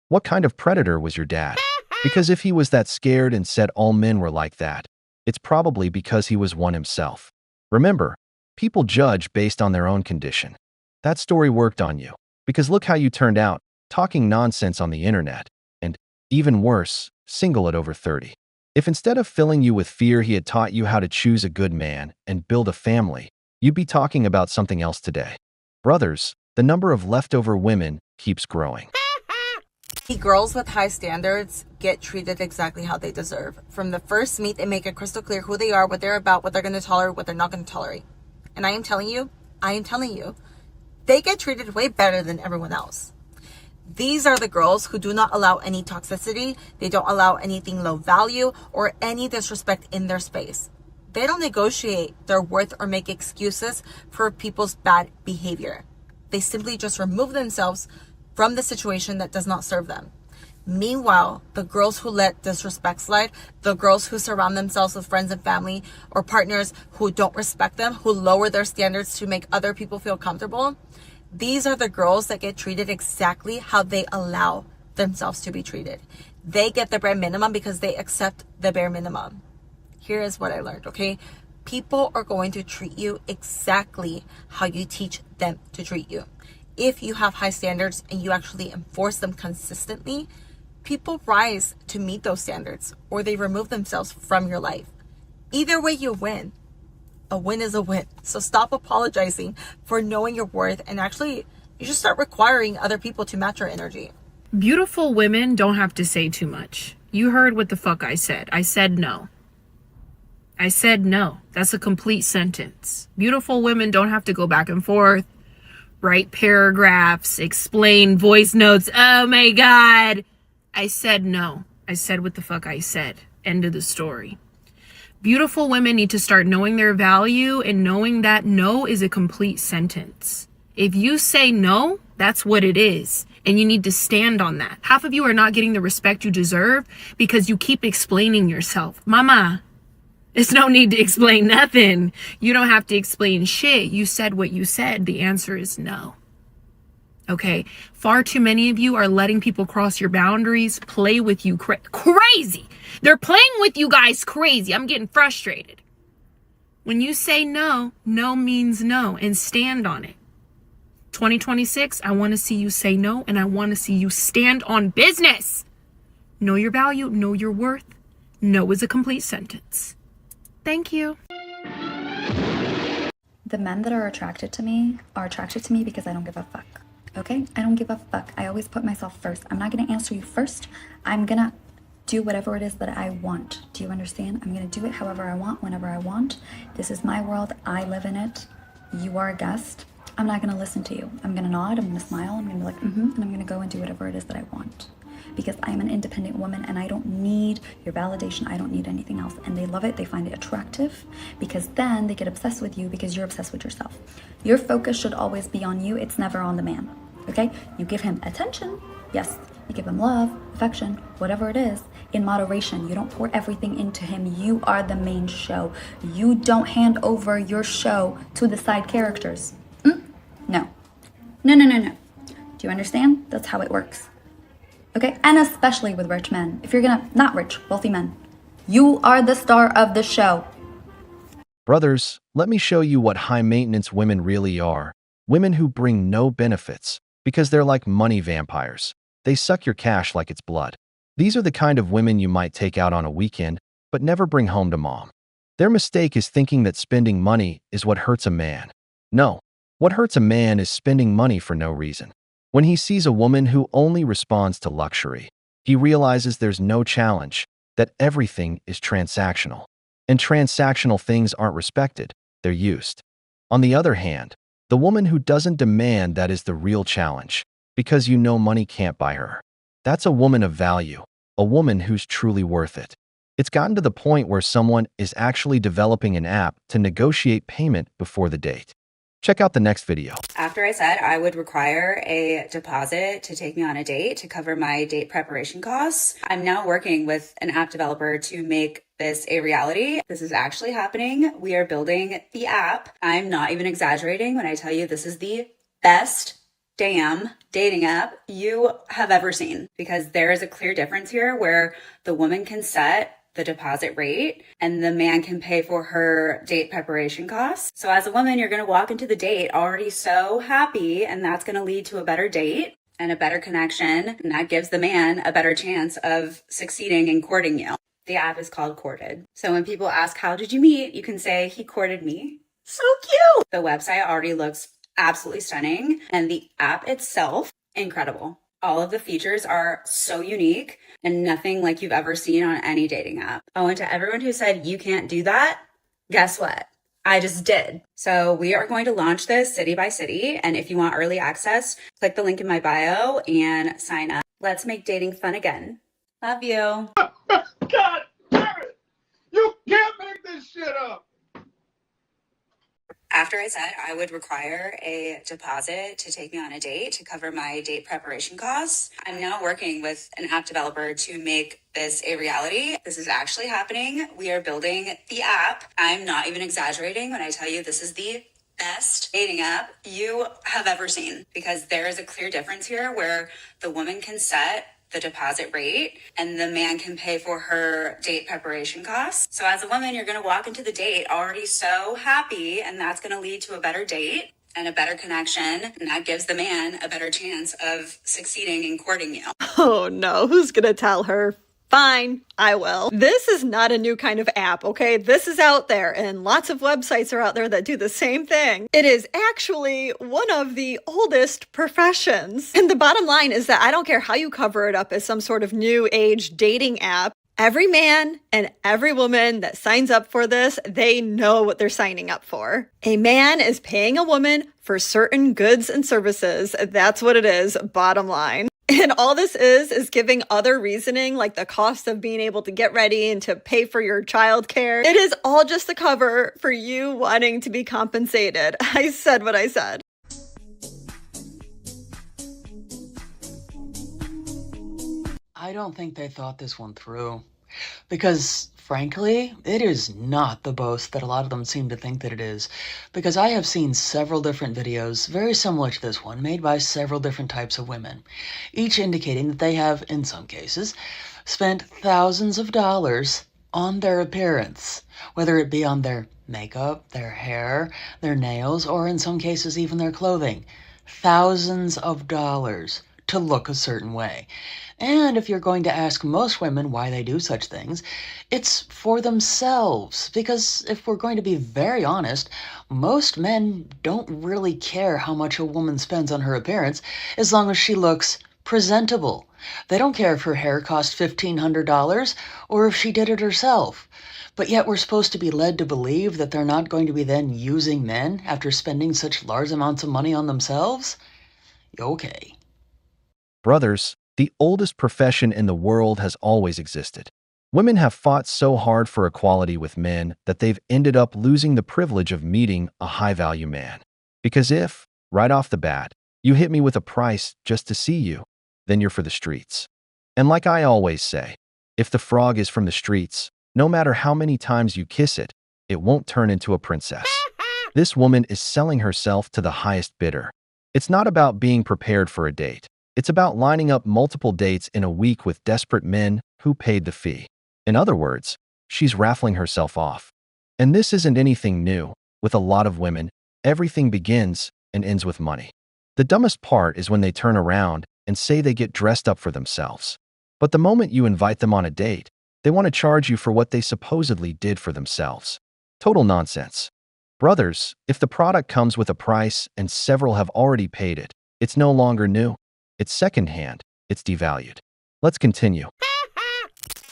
What kind of predator was your dad? Because if he was that scared and said all men were like that, it's probably because he was one himself. Remember, people judge based on their own condition. That story worked on you, because look how you turned out, talking nonsense on the internet, and, even worse, single at over 30. If instead of filling you with fear he had taught you how to choose a good man and build a family, you'd be talking about something else today. Brothers, the number of leftover women keeps growing. Girls with high standards get treated exactly how they deserve. From the first meet, they make it crystal clear who they are, what they're about, what they're going to tolerate, what they're not going to tolerate. And I am telling you, they get treated way better than everyone else. These are the girls who do not allow any toxicity. They don't allow anything low value or any disrespect in their space. They don't negotiate their worth or make excuses for people's bad behavior. They simply just remove themselves from the situation that does not serve them. Meanwhile, the girls who let disrespect slide, the girls who surround themselves with friends and family or partners who don't respect them, who lower their standards to make other people feel comfortable, these are the girls that get treated exactly how they allow themselves to be treated. They get the bare minimum because they accept the bare minimum. Here is what I learned, okay? People are going to treat you exactly how you teach them to treat you. If you have high standards and you actually enforce them consistently, people rise to meet those standards or they remove themselves from your life. Either way, you win. A win is a win. So stop apologizing for knowing your worth and actually you should start requiring other people to match your energy. Beautiful women don't have to say too much. You heard what the fuck I said. I said no. I said no. That's a complete sentence. Beautiful women don't have to go back and forth, write paragraphs, explain voice notes. Oh my God. I said no. I said what the fuck I said. End of the story. Beautiful women need to start knowing their value and knowing that no is a complete sentence. If you say no, that's what it is. And you need to stand on that. Half of you are not getting the respect you deserve because you keep explaining yourself. Mama, there's no need to explain nothing. You don't have to explain shit. You said what you said. The answer is no. Okay? Far too many of you are letting people cross your boundaries, play with you crazy. They're playing with you guys crazy. I'm getting frustrated. When you say no, no means no, and stand on it. 2026, I want to see you say no, and I want to see you stand on business. Know your value, know your worth. No is a complete sentence. Thank you. The men that are attracted to me because I don't give a fuck. Okay? I don't give a fuck. I always put myself first. I'm not going to answer you first. I'm going to do whatever it is that I want. Do you understand? I'm going to do it however I want, whenever I want. This is my world. I live in it. You are a guest. I'm not going to listen to you. I'm going to nod. I'm going to smile. I'm going to be like, and I'm going to go and do whatever it is that I want. Because I'm an independent woman and I don't need your validation. I don't need anything else. And they love it. They find it attractive because then they get obsessed with you because you're obsessed with yourself. Your focus should always be on you. It's never on the man. Okay? You give him attention. Yes. You give him love, affection, whatever it is, in moderation. You don't pour everything into him. You are the main show. You don't hand over your show to the side characters. No. No. Do you understand? That's how it works. Okay? And especially with rich men. If you're not rich, wealthy men. You are the star of the show. Brothers, let me show you what high-maintenance women really are. Women who bring no benefits, because they're like money vampires. They suck your cash like it's blood. These are the kind of women you might take out on a weekend, but never bring home to mom. Their mistake is thinking that spending money is what hurts a man. No, what hurts a man is spending money for no reason. When he sees a woman who only responds to luxury, he realizes there's no challenge, that everything is transactional. And transactional things aren't respected, they're used. On the other hand, the woman who doesn't demand that is the real challenge, because you know money can't buy her. That's a woman of value, a woman who's truly worth it. It's gotten to the point where someone is actually developing an app to negotiate payment before the date. Check out the next video. After I said I would require a deposit to take me on a date to cover my date preparation costs, I'm now working with an app developer to make this a reality. This is actually happening. We are building the app. I'm not even exaggerating when I tell you this is the best damn dating app you have ever seen, because there is a clear difference here where the woman can set the deposit rate and the man can pay for her date preparation costs. So as a woman, you're going to walk into the date already so happy, and that's going to lead to a better date and a better connection. And that gives the man a better chance of succeeding in courting you. The app is called Courted. So when people ask, how did you meet? You can say, he courted me. So cute. The website already looks absolutely stunning, and the app itself, incredible. All of the features are so unique and nothing like you've ever seen on any dating app. Oh, and to everyone who said you can't do that, guess what? I just did. So we are going to launch this city by city. And if you want early access, click the link in my bio and sign up. Let's make dating fun again. Love you. God damn it! You can't make this shit up! After I said I would require a deposit to take me on a date to cover my date preparation costs, I'm now working with an app developer to make this a reality. This is actually happening. We are building the app. I'm not even exaggerating when I tell you this is the best dating app you have ever seen, because there is a clear difference here where the woman can set the deposit rate and the man can pay for her date preparation costs. So as a woman, you're going to walk into the date already so happy, and that's going to lead to a better date and a better connection. And that gives the man a better chance of succeeding in courting you. Oh no, who's gonna tell her? Fine, I will. This is not a new kind of app, okay? This is out there, and lots of websites are out there that do the same thing. It is actually one of the oldest professions. And the bottom line is that I don't care how you cover it up as some sort of new age dating app. Every man and every woman that signs up for this, they know what they're signing up for. A man is paying a woman for certain goods and services. That's what it is, bottom line. And all this is giving other reasoning, like the cost of being able to get ready and to pay for your childcare. It is all just a cover for you wanting to be compensated. I said what I said. I don't think they thought this one through. Because, frankly, it is not the boast that a lot of them seem to think that it is. Because I have seen several different videos, very similar to this one, made by several different types of women, each indicating that they have, in some cases, spent thousands of dollars on their appearance, whether it be on their makeup, their hair, their nails, or in some cases even their clothing. Thousands of dollars to look a certain way. And if you're going to ask most women why they do such things, it's for themselves. Because if we're going to be very honest, most men don't really care how much a woman spends on her appearance as long as she looks presentable. They don't care if her hair cost $1,500 or if she did it herself. But yet we're supposed to be led to believe that they're not going to be then using men after spending such large amounts of money on themselves? Okay. Brothers, the oldest profession in the world has always existed. Women have fought so hard for equality with men that they've ended up losing the privilege of meeting a high-value man. Because if, right off the bat, you hit me with a price just to see you, then you're for the streets. And like I always say, if the frog is from the streets, no matter how many times you kiss it, it won't turn into a princess. This woman is selling herself to the highest bidder. It's not about being prepared for a date. It's about lining up multiple dates in a week with desperate men who paid the fee. In other words, she's raffling herself off. And this isn't anything new. With a lot of women, everything begins and ends with money. The dumbest part is when they turn around and say they get dressed up for themselves. But the moment you invite them on a date, they want to charge you for what they supposedly did for themselves. Total nonsense. Brothers, if the product comes with a price and several have already paid it, it's no longer new. It's secondhand. It's devalued. Let's continue.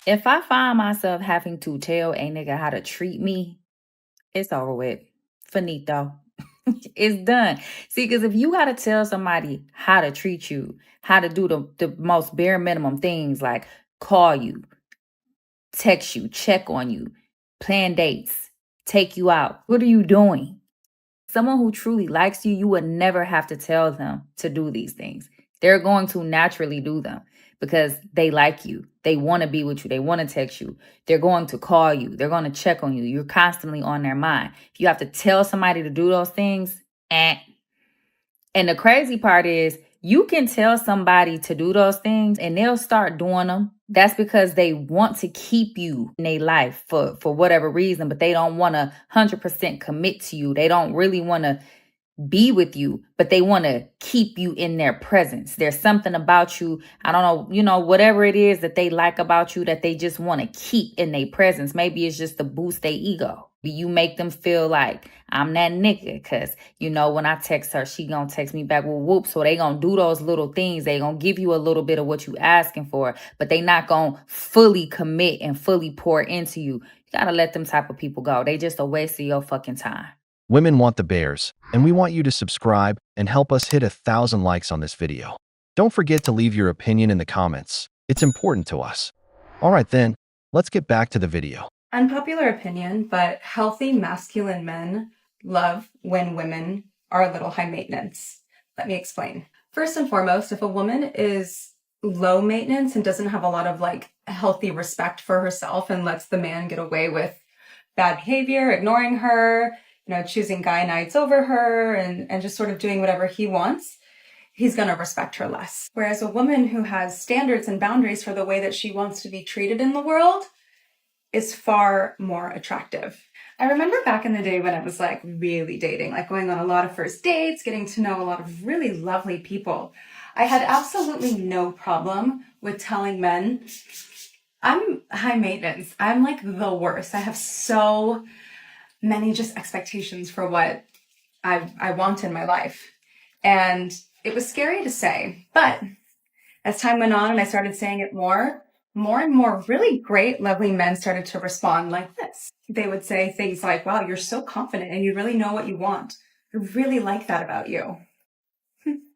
If I find myself having to tell a nigga how to treat me, it's over with. Finito. It's done. See, because if you got to tell somebody how to treat you, how to do the most bare minimum things like call you, text you, check on you, plan dates, take you out, what are you doing? Someone who truly likes you, you would never have to tell them to do these things. They're going to naturally do them because they like you. They want to be with you. They want to text you. They're going to call you. They're going to check on you. You're constantly on their mind. If you have to tell somebody to do those things, And the crazy part is you can tell somebody to do those things and they'll start doing them. That's because they want to keep you in their life for whatever reason, but they don't want to 100% commit to you. They don't really want to be with you, but they want to keep you in their presence. There's something about you, I don't know, whatever it is that they like about you that they just want to keep in their presence. Maybe it's just to boost their ego. You make them feel like I'm that nigga because, you know, when I text her, she gonna text me back with whoop. So they gonna do those little things. They gonna give you a little bit of what you asking for, but they not gonna fully commit and fully pour into you. You gotta let them type of people go. They just a waste of your fucking time. Women want the bears, and we want you to subscribe and help us hit 1,000 likes on this video. Don't forget to leave your opinion in the comments. It's important to us. All right then, let's get back to the video. Unpopular opinion, but healthy masculine men love when women are a little high maintenance. Let me explain. First and foremost, if a woman is low maintenance and doesn't have a lot of like healthy respect for herself and lets the man get away with bad behavior, ignoring her, you know, choosing guy nights over her and just sort of doing whatever he wants, he's going to respect her less. Whereas a woman who has standards and boundaries for the way that she wants to be treated in the world is far more attractive. I remember back in the day when I was like really dating, like going on a lot of first dates, getting to know a lot of really lovely people. I had absolutely no problem with telling men, I'm high maintenance. I'm like the worst. I have so many just expectations for what I want in my life. And it was scary to say, but as time went on and I started saying it more and more really great, lovely men started to respond like this. They would say things like, wow, you're so confident and you really know what you want. I really like that about you.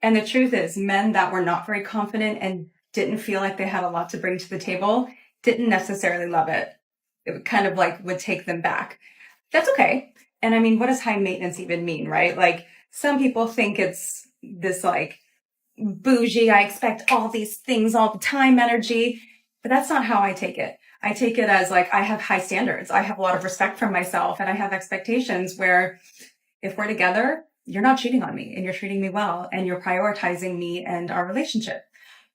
And the truth is, men that were not very confident and didn't feel like they had a lot to bring to the table didn't necessarily love it. It kind of like would take them back. That's okay. And I mean, what does high maintenance even mean, right? Like some people think it's this like bougie, I expect all these things all the time energy, but that's not how I take it. I take it as like, I have high standards. I have a lot of respect for myself and I have expectations where if we're together, you're not cheating on me and you're treating me well and you're prioritizing me and our relationship.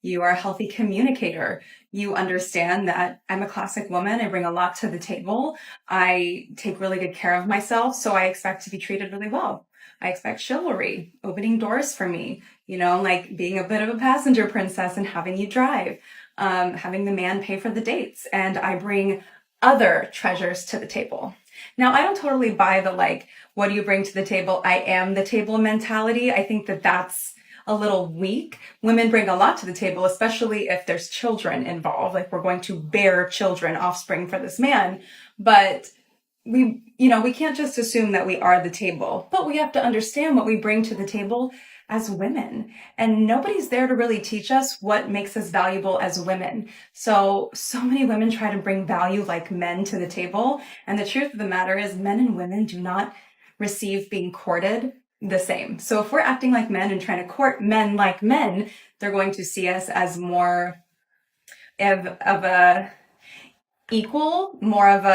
You are a healthy communicator. You understand that I'm a classic woman. I bring a lot to the table. I take really good care of myself. So I expect to be treated really well. I expect chivalry, opening doors for me, you know, like being a bit of a passenger princess and having you drive, having the man pay for the dates. And I bring other treasures to the table. Now, I don't totally buy the like, what do you bring to the table? I am the table mentality. I think that that's a little weak. Women bring a lot to the table, especially if there's children involved. Like we're going to bear children, offspring for this man. But we can't just assume that we are the table, but we have to understand what we bring to the table as women. And nobody's there to really teach us what makes us valuable as women. So many women try to bring value like men to the table. And the truth of the matter is men and women do not receive being courted the same. So if we're acting like men and trying to court men like men, they're going to see us as more of a equal, more of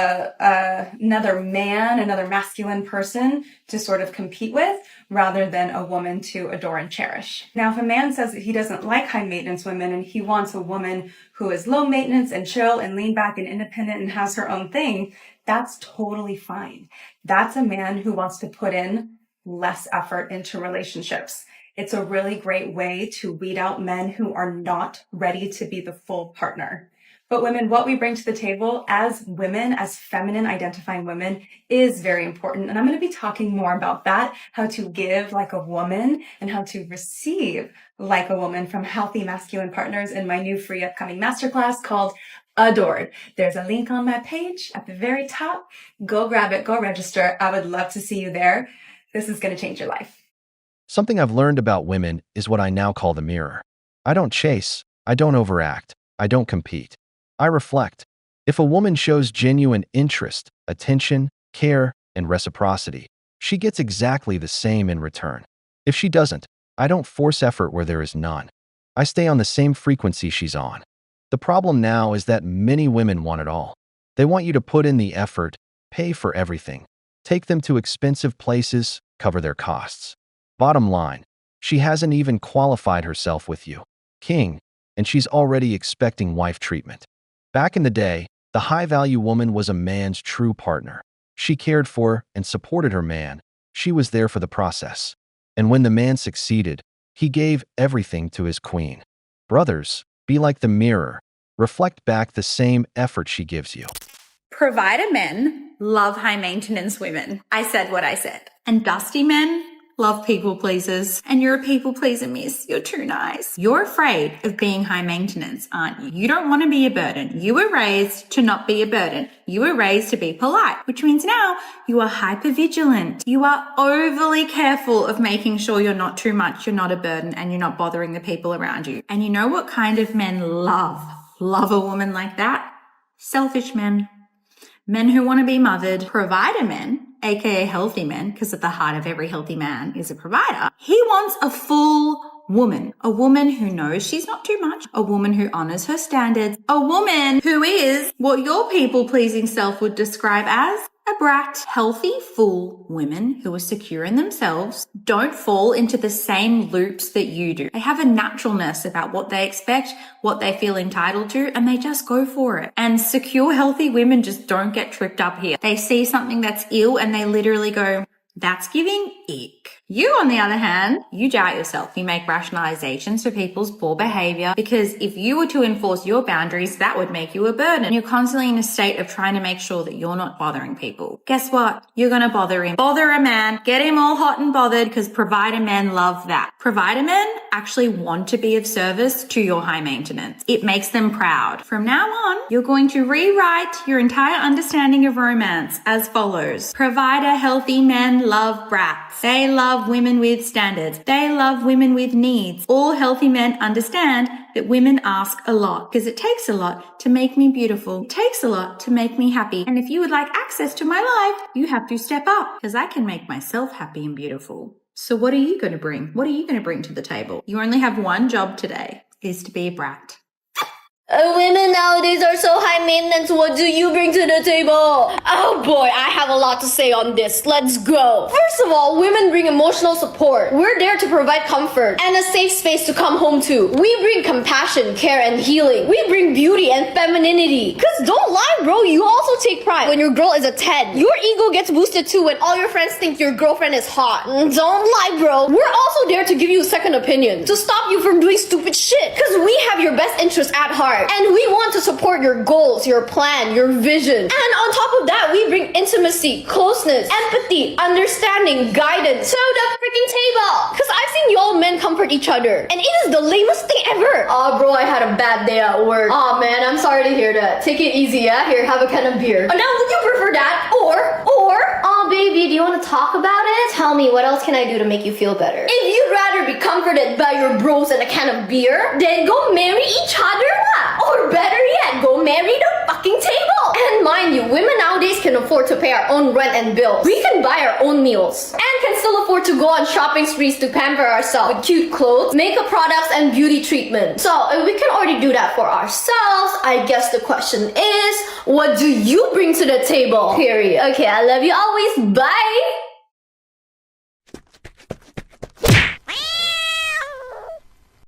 another man, another masculine person to sort of compete with rather than a woman to adore and cherish. Now, if a man says that he doesn't like high maintenance women and he wants a woman who is low maintenance and chill and lean back and independent and has her own thing, that's totally fine. That's a man who wants to put in less effort into relationships. It's a really great way to weed out men who are not ready to be the full partner. But women, what we bring to the table as women, as feminine identifying women, is very important. And I'm going to be talking more about that, how to give like a woman and how to receive like a woman from healthy masculine partners in my new free upcoming masterclass called Adored. There's a link on my page at the very top. Go grab it, go register. I would love to see you there. This is going to change your life. Something I've learned about women is what I now call the mirror. I don't chase. I don't overact. I don't compete. I reflect. If a woman shows genuine interest, attention, care, and reciprocity, she gets exactly the same in return. If she doesn't, I don't force effort where there is none. I stay on the same frequency she's on. The problem now is that many women want it all. They want you to put in the effort, pay for everything, take them to expensive places, cover their costs. Bottom line, she hasn't even qualified herself with you, king, and she's already expecting wife treatment. Back in the day, the high-value woman was a man's true partner. She cared for and supported her man. She was there for the process. And when the man succeeded, he gave everything to his queen. Brothers, be like the mirror. Reflect back the same effort she gives you. Provide a man love high maintenance women. I said what I said. And dusty men love people pleasers. And you're a people pleaser, miss. You're too nice. You're afraid of being high maintenance, aren't you? You don't want to be a burden. You were raised to not be a burden. You were raised to be polite, which means now you are hypervigilant. You are overly careful of making sure you're not too much, you're not a burden, and you're not bothering the people around you. And you know what kind of men love a woman like that? Selfish men. Men who want to be mothered, provider men, aka healthy men, because at the heart of every healthy man is a provider. He wants a full woman, a woman who knows she's not too much, a woman who honors her standards, a woman who is what your people-pleasing self would describe as a brat. Healthy, full women who are secure in themselves don't fall into the same loops that you do. They have a naturalness about what they expect, what they feel entitled to, and they just go for it. And secure, healthy women just don't get tripped up here. They see something that's ill and they literally go, that's giving ick. You, on the other hand, you doubt yourself. You make rationalizations for people's poor behavior because if you were to enforce your boundaries, that would make you a burden. You're constantly in a state of trying to make sure that you're not bothering people. Guess what? You're going to bother him. Bother a man. Get him all hot and bothered because provider men love that. Provider men actually want to be of service to your high maintenance. It makes them proud. From now on, you're going to rewrite your entire understanding of romance as follows. Provider healthy men love brats. They love women with standards. They love women with needs. All healthy men understand that women ask a lot because it takes a lot to make me beautiful. It takes a lot to make me happy. And if you would like access to my life, you have to step up because I can make myself happy and beautiful. So what are you going to bring? What are you going to bring to the table? You only have one job today, is to be a brat. Women nowadays are so high maintenance. What do you bring to the table? Oh boy, I have a lot to say on this. Let's go. First of all, women bring emotional support. We're there to provide comfort and a safe space to come home to. We bring compassion, care, and healing. We bring beauty and femininity. Cause don't lie, bro, you also take pride when your girl is a 10. Your ego gets boosted too when all your friends think your girlfriend is hot. Don't lie, bro. We're also there to give you a second opinion, to stop you from doing stupid shit. Cause we have your best interests at heart. And we want to support your goals, your plan, your vision. And on top of that, we bring intimacy, closeness, empathy, understanding, guidance to the freaking table. Cause I've seen y'all men comfort each other. And it is the lamest thing ever. Oh bro, I had a bad day at work. Oh man, I'm sorry to hear that. Take it easy, yeah? Here, have a can of beer. Now, would you prefer that? Or, oh baby, do you want to talk about it? Tell me, what else can I do to make you feel better? If you'd rather be comforted by your bros and a can of beer, then go marry each other. Or better yet, go marry the fucking table. And mind you, women nowadays can afford to pay our own rent and bills. We can buy our own meals. And can still afford to go on shopping sprees to pamper ourselves with cute clothes, makeup products, and beauty treatment. So if we can already do that for ourselves, I guess the question is, what do you bring to the table? Period. Okay, I love you always. Bye.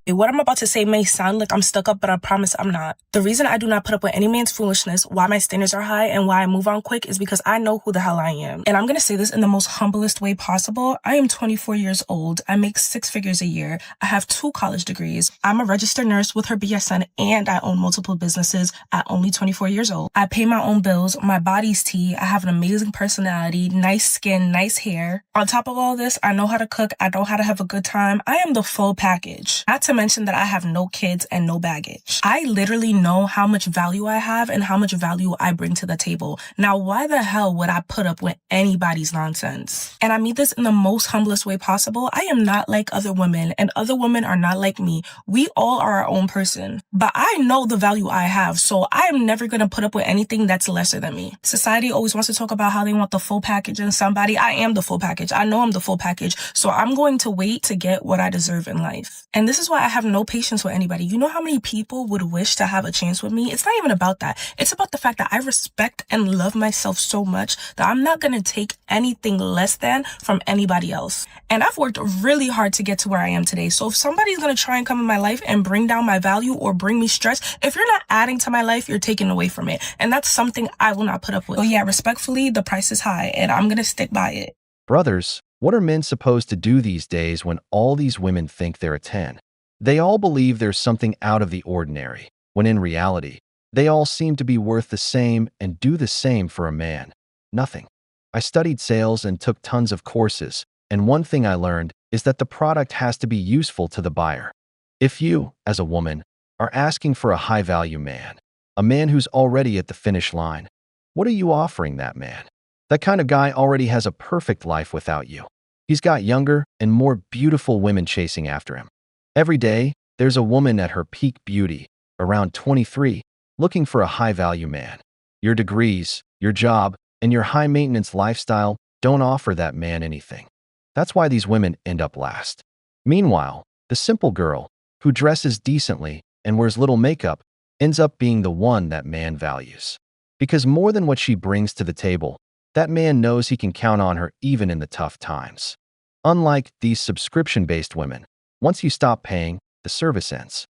What I'm about to say may sound like I'm stuck up, but I promise I'm not. The reason I do not put up with any man's foolishness, why my standards are high, and why I move on quick is because I know who the hell I am. And I'm gonna say this in the most humblest way possible. I am 24 years old. I make 6 figures a year. I have 2 college degrees. I'm a registered nurse with her BSN, and I own multiple businesses at only 24 years old. I pay my own bills. My body's tea. I have an amazing personality, nice skin, nice hair. On top of all this, I know how to cook. I know how to have a good time. I am the full package. Not to mention that I have no kids and no baggage. I literally know how much value I have and how much value I bring to the table. Now, why the hell would I put up with anybody's nonsense? And I mean this in the most humblest way possible. I am not like other women, and other women are not like me. We all are our own person. But I know the value I have, so I am never going to put up with anything that's lesser than me. Society always wants to talk about how they want the full package in somebody. I am the full package. I know I'm the full package, so I'm going to wait to get what I deserve in life. And this is why I have no patience with anybody. You know how many people would wish to have a chance with me? It's not even about that. It's about the fact that I respect and love myself so much that I'm not going to take anything less than from anybody else. And I've worked really hard to get to where I am today. So if somebody's going to try and come in my life and bring down my value or bring me stress, if you're not adding to my life, you're taking away from it. And that's something I will not put up with. So yeah, respectfully, the price is high and I'm going to stick by it. Brothers, what are men supposed to do these days when all these women think they're a 10? They all believe there's something out of the ordinary, when in reality, they all seem to be worth the same and do the same for a man. Nothing. I studied sales and took tons of courses, and one thing I learned is that the product has to be useful to the buyer. If you, as a woman, are asking for a high-value man, a man who's already at the finish line, what are you offering that man? That kind of guy already has a perfect life without you. He's got younger and more beautiful women chasing after him. Every day, there's a woman at her peak beauty, around 23, looking for a high-value man. Your degrees, your job, and your high-maintenance lifestyle don't offer that man anything. That's why these women end up last. Meanwhile, the simple girl, who dresses decently and wears little makeup, ends up being the one that man values. Because more than what she brings to the table, that man knows he can count on her even in the tough times. Unlike these subscription-based women, once you stop paying, the service ends.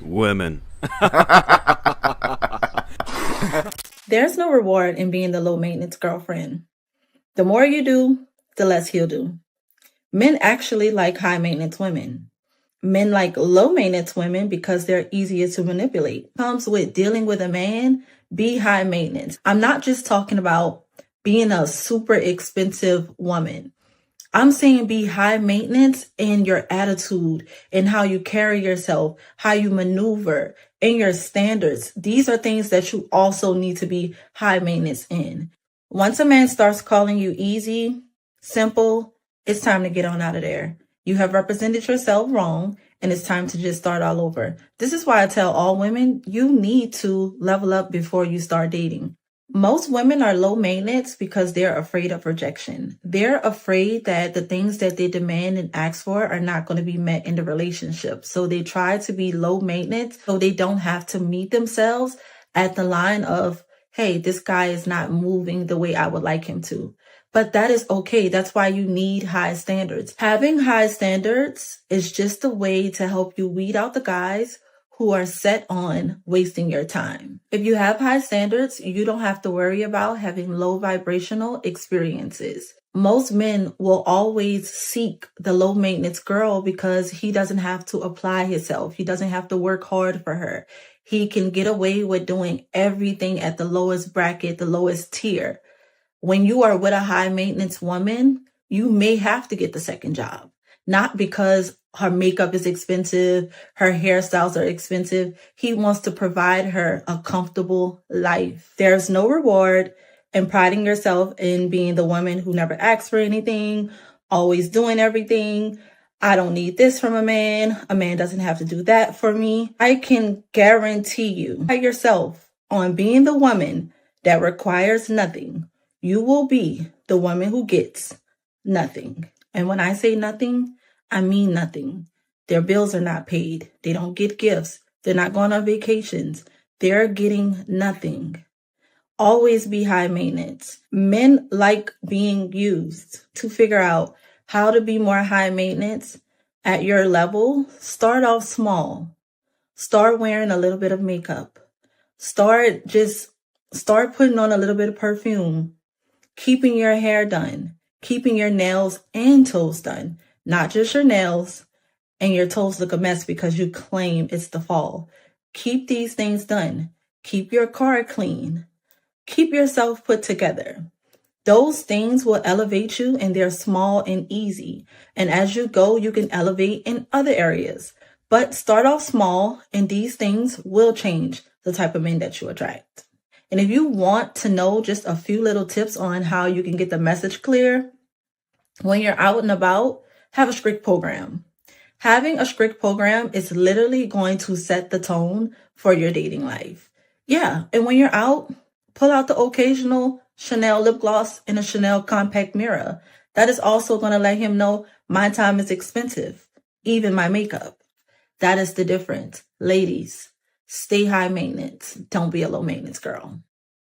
Women. There's no reward in being the low maintenance girlfriend. The more you do, the less he'll do. Men actually like high maintenance women. Men like low maintenance women because they're easier to manipulate. Comes with dealing with a man, be high maintenance. I'm not just talking about being a super expensive woman. I'm saying be high maintenance in your attitude and how you carry yourself, how you maneuver, and your standards. These are things that you also need to be high maintenance in. Once a man starts calling you easy, simple, it's time to get on out of there. You have represented yourself wrong, and it's time to just start all over. This is why I tell all women, you need to level up before you start dating. Most women are low maintenance because they're afraid of rejection. They're afraid that the things that they demand and ask for are not going to be met in the relationship. So they try to be low maintenance so they don't have to meet themselves at the line of, hey, this guy is not moving the way I would like him to. But that is okay. That's why you need high standards. Having high standards is just a way to help you weed out the guys who are set on wasting your time. If you have high standards, you don't have to worry about having low vibrational experiences. Most men will always seek the low maintenance girl because he doesn't have to apply himself. He doesn't have to work hard for her. He can get away with doing everything at the lowest bracket, the lowest tier. When you are with a high maintenance woman, you may have to get the second job. Not because her makeup is expensive, her hairstyles are expensive. He wants to provide her a comfortable life. There's no reward in priding yourself in being the woman who never asks for anything, always doing everything. I don't need this from a man. A man doesn't have to do that for me. I can guarantee you by yourself on being the woman that requires nothing. You will be the woman who gets nothing. And when I say nothing, I mean nothing. Their bills are not paid. They don't get gifts. They're not going on vacations. They're getting nothing. Always be high maintenance. Men like being used. To figure out how to be more high maintenance at your level, start off small. Start wearing a little bit of makeup. Start putting on a little bit of perfume. Keeping your hair done, keeping your nails and toes done, not just your nails and your toes look a mess because you claim it's the fall. Keep these things done. Keep your car clean. Keep yourself put together. Those things will elevate you and they're small and easy. And as you go, you can elevate in other areas. But start off small and these things will change the type of men that you attract. And if you want to know just a few little tips on how you can get the message clear, when you're out and about, have a strict program. Having a strict program is literally going to set the tone for your dating life. Yeah, and when you're out, pull out the occasional Chanel lip gloss and a Chanel compact mirror. That is also going to let him know my time is expensive, even my makeup. That is the difference. Ladies, stay high maintenance. Don't be a low maintenance girl.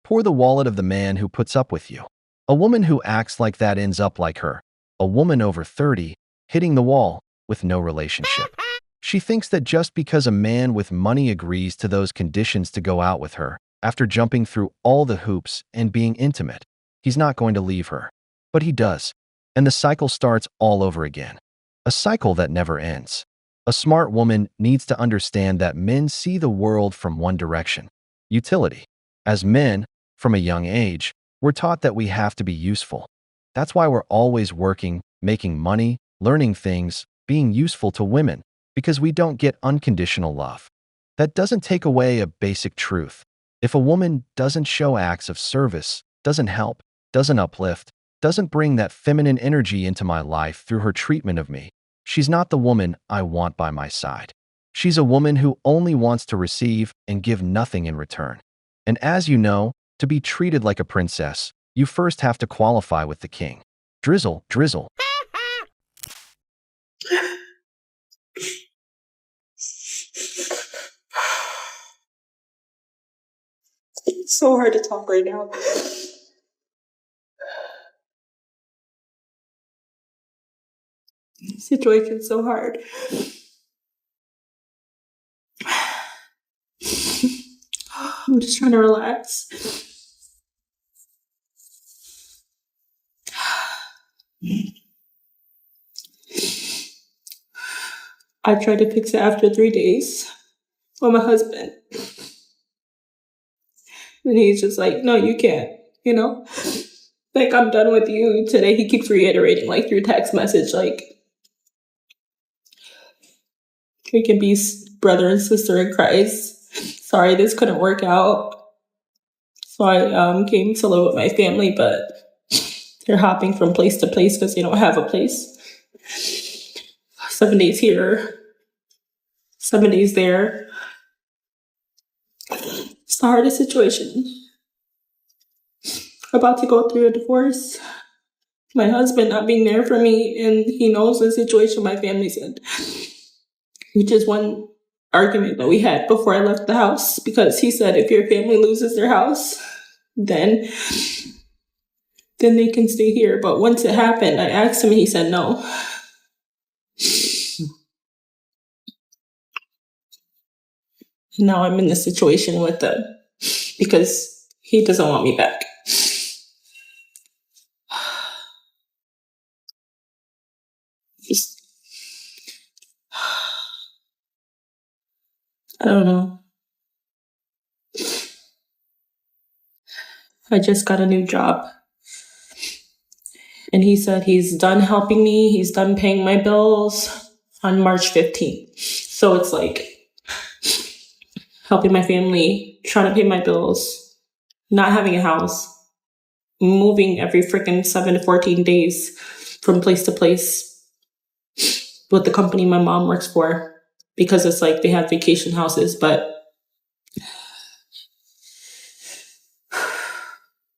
Pour the wallet of the man who puts up with you. A woman who acts like that ends up like her. A woman over 30, hitting the wall with no relationship. She thinks that just because a man with money agrees to those conditions to go out with her, after jumping through all the hoops and being intimate, he's not going to leave her. But he does. And the cycle starts all over again. A cycle that never ends. A smart woman needs to understand that men see the world from one direction: utility. As men, From a young age, we're taught that we have to be useful. That's why we're always working, making money, learning things, being useful to women, because we don't get unconditional love. That doesn't take away a basic truth. If a woman doesn't show acts of service, doesn't help, doesn't uplift, doesn't bring that feminine energy into my life through her treatment of me, she's not the woman I want by my side. She's a woman who only wants to receive and give nothing in return. And as you know, to be treated like a princess, you first have to qualify with the king. Drizzle, drizzle. It's so hard to talk right now. Situation's so hard. I'm just trying to relax. I tried to fix it after 3 days with my husband. And he's just like, no, you can't, you know? Like, I'm done with you. Today he keeps reiterating, like, through text message, like, we can be brother and sister in Christ. Sorry, this couldn't work out. So I came to live with my family, but they're hopping from place to place because they don't have a place. 7 days here, 7 days there. It's the hardest situation. About to go through a divorce. My husband not being there for me, and he knows the situation my family's in. Which is one argument that we had before I left the house, because he said if your family loses their house, then they can stay here. But once it happened, I asked him and he said no. Now I'm in this situation with them because he doesn't want me back. I don't know. I just got a new job. And he said he's done helping me. He's done paying my bills on March 15th. So it's like helping my family, trying to pay my bills, not having a house, moving every freaking 7 to 14 days from place to place with the company my mom works for, because it's like they have vacation houses, but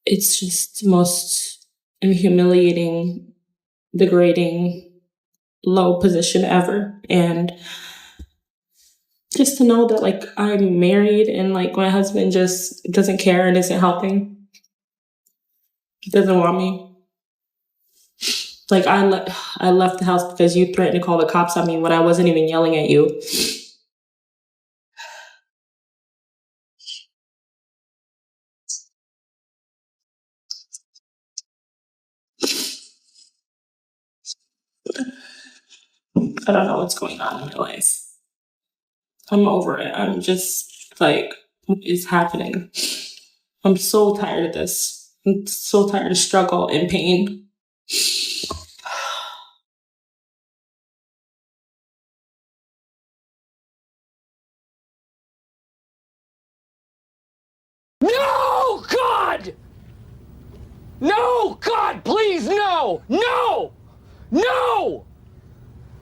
it's just the most humiliating, degrading, low position ever. And just to know that like I'm married and like my husband just doesn't care and isn't helping, doesn't want me. Like I left the house because you threatened to call the cops on me when I wasn't even yelling at you. I don't know what's going on in my life. I'm over it. I'm just like, what is happening? I'm so tired of this. I'm so tired of struggle and pain. No, God! No, God, please, no! No! No!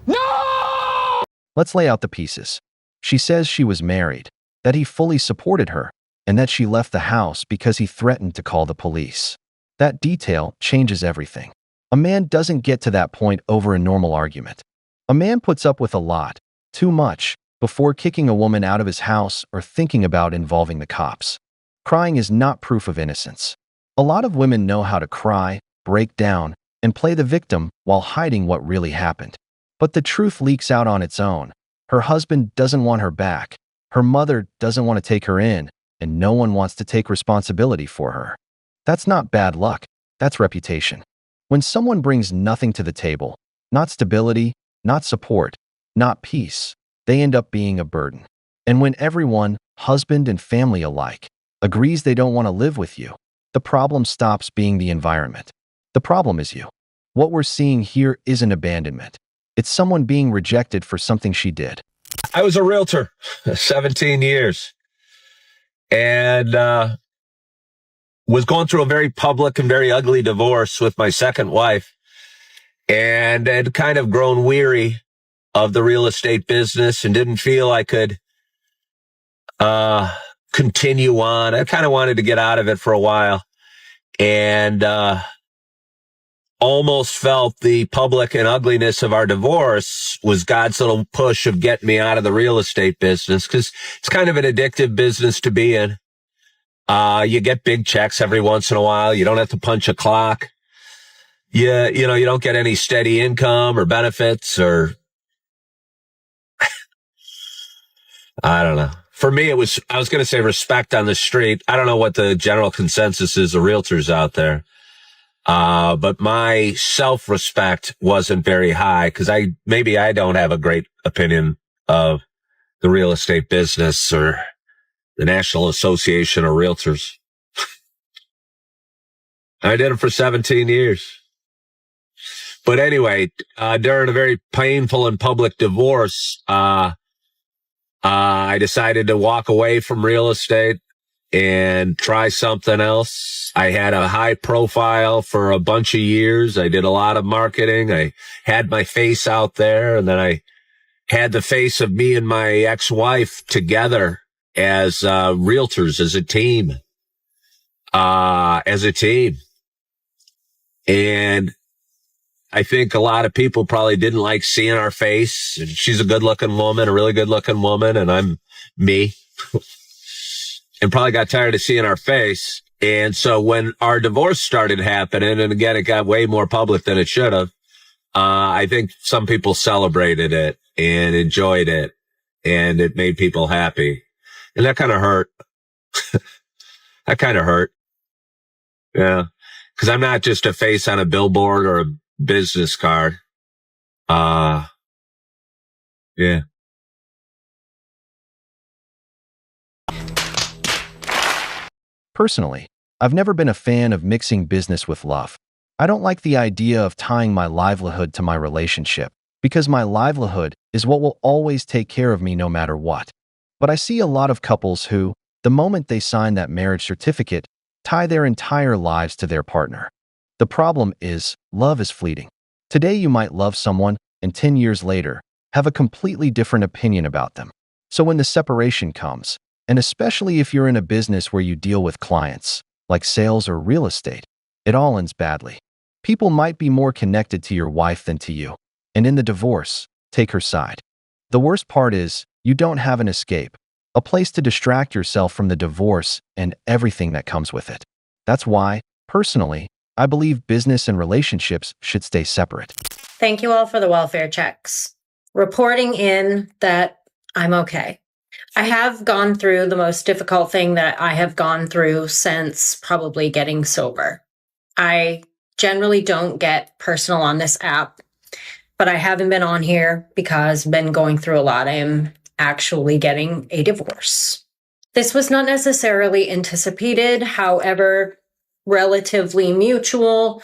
No! Let's lay out the pieces. She says she was married, that he fully supported her, and that she left the house because he threatened to call the police. That detail changes everything. A man doesn't get to that point over a normal argument. A man puts up with a lot, too much, before kicking a woman out of his house or thinking about involving the cops. Crying is not proof of innocence. A lot of women know how to cry, break down, and play the victim while hiding what really happened. But the truth leaks out on its own. Her husband doesn't want her back. Her mother doesn't want to take her in, and no one wants to take responsibility for her. That's not bad luck. That's reputation. When someone brings nothing to the table, not stability, not support, not peace, they end up being a burden. And when everyone, husband and family alike, agrees they don't want to live with you, the problem stops being the environment. The problem is you. What we're seeing here isn't abandonment. It's someone being rejected for something she did. I was a realtor 17 years and was going through a very public and very ugly divorce with my second wife, and had kind of grown weary of the real estate business and didn't feel I could continue on. I kind of wanted to get out of it for a while, and almost felt the public and ugliness of our divorce was God's little push of getting me out of the real estate business, because it's kind of an addictive business to be in. You get big checks every once in a while. You don't have to punch a clock. You don't get any steady income or benefits or I don't know. For me, I was going to say respect on the street. I don't know what the general consensus is of realtors out there. But my self-respect wasn't very high because I don't have a great opinion of the real estate business or the National Association of Realtors. I did it for 17 years. But anyway, during a very painful and public divorce, I decided to walk away from real estate and try something else. I had a high profile for a bunch of years. I did a lot of marketing. I had my face out there, and then I had the face of me and my ex-wife together as realtors, as a team. And I think a lot of people probably didn't like seeing our face. She's a good-looking woman, a really good-looking woman, and I'm me. And probably got tired of seeing our face. And so when our divorce started happening, and again, it got way more public than it should have, I think some people celebrated it and enjoyed it, and it made people happy. And that kind of hurt. That kind of hurt. Yeah. Because I'm not just a face on a billboard or a business card. Yeah. Personally, I've never been a fan of mixing business with love. I don't like the idea of tying my livelihood to my relationship, because my livelihood is what will always take care of me no matter what. But I see a lot of couples who, the moment they sign that marriage certificate, tie their entire lives to their partner. The problem is, love is fleeting. Today you might love someone, and 10 years later, have a completely different opinion about them. So when the separation comes, and especially if you're in a business where you deal with clients, like sales or real estate, it all ends badly. People might be more connected to your wife than to you, and in the divorce, take her side. The worst part is, you don't have an escape, a place to distract yourself from the divorce and everything that comes with it. That's why, personally, I believe business and relationships should stay separate. Thank you all for the welfare checks. Reporting in that I'm okay. I have gone through the most difficult thing that I have gone through since probably getting sober. I generally don't get personal on this app, but I haven't been on here because I've been going through a lot. I am actually getting a divorce. This was not necessarily anticipated, however, relatively mutual.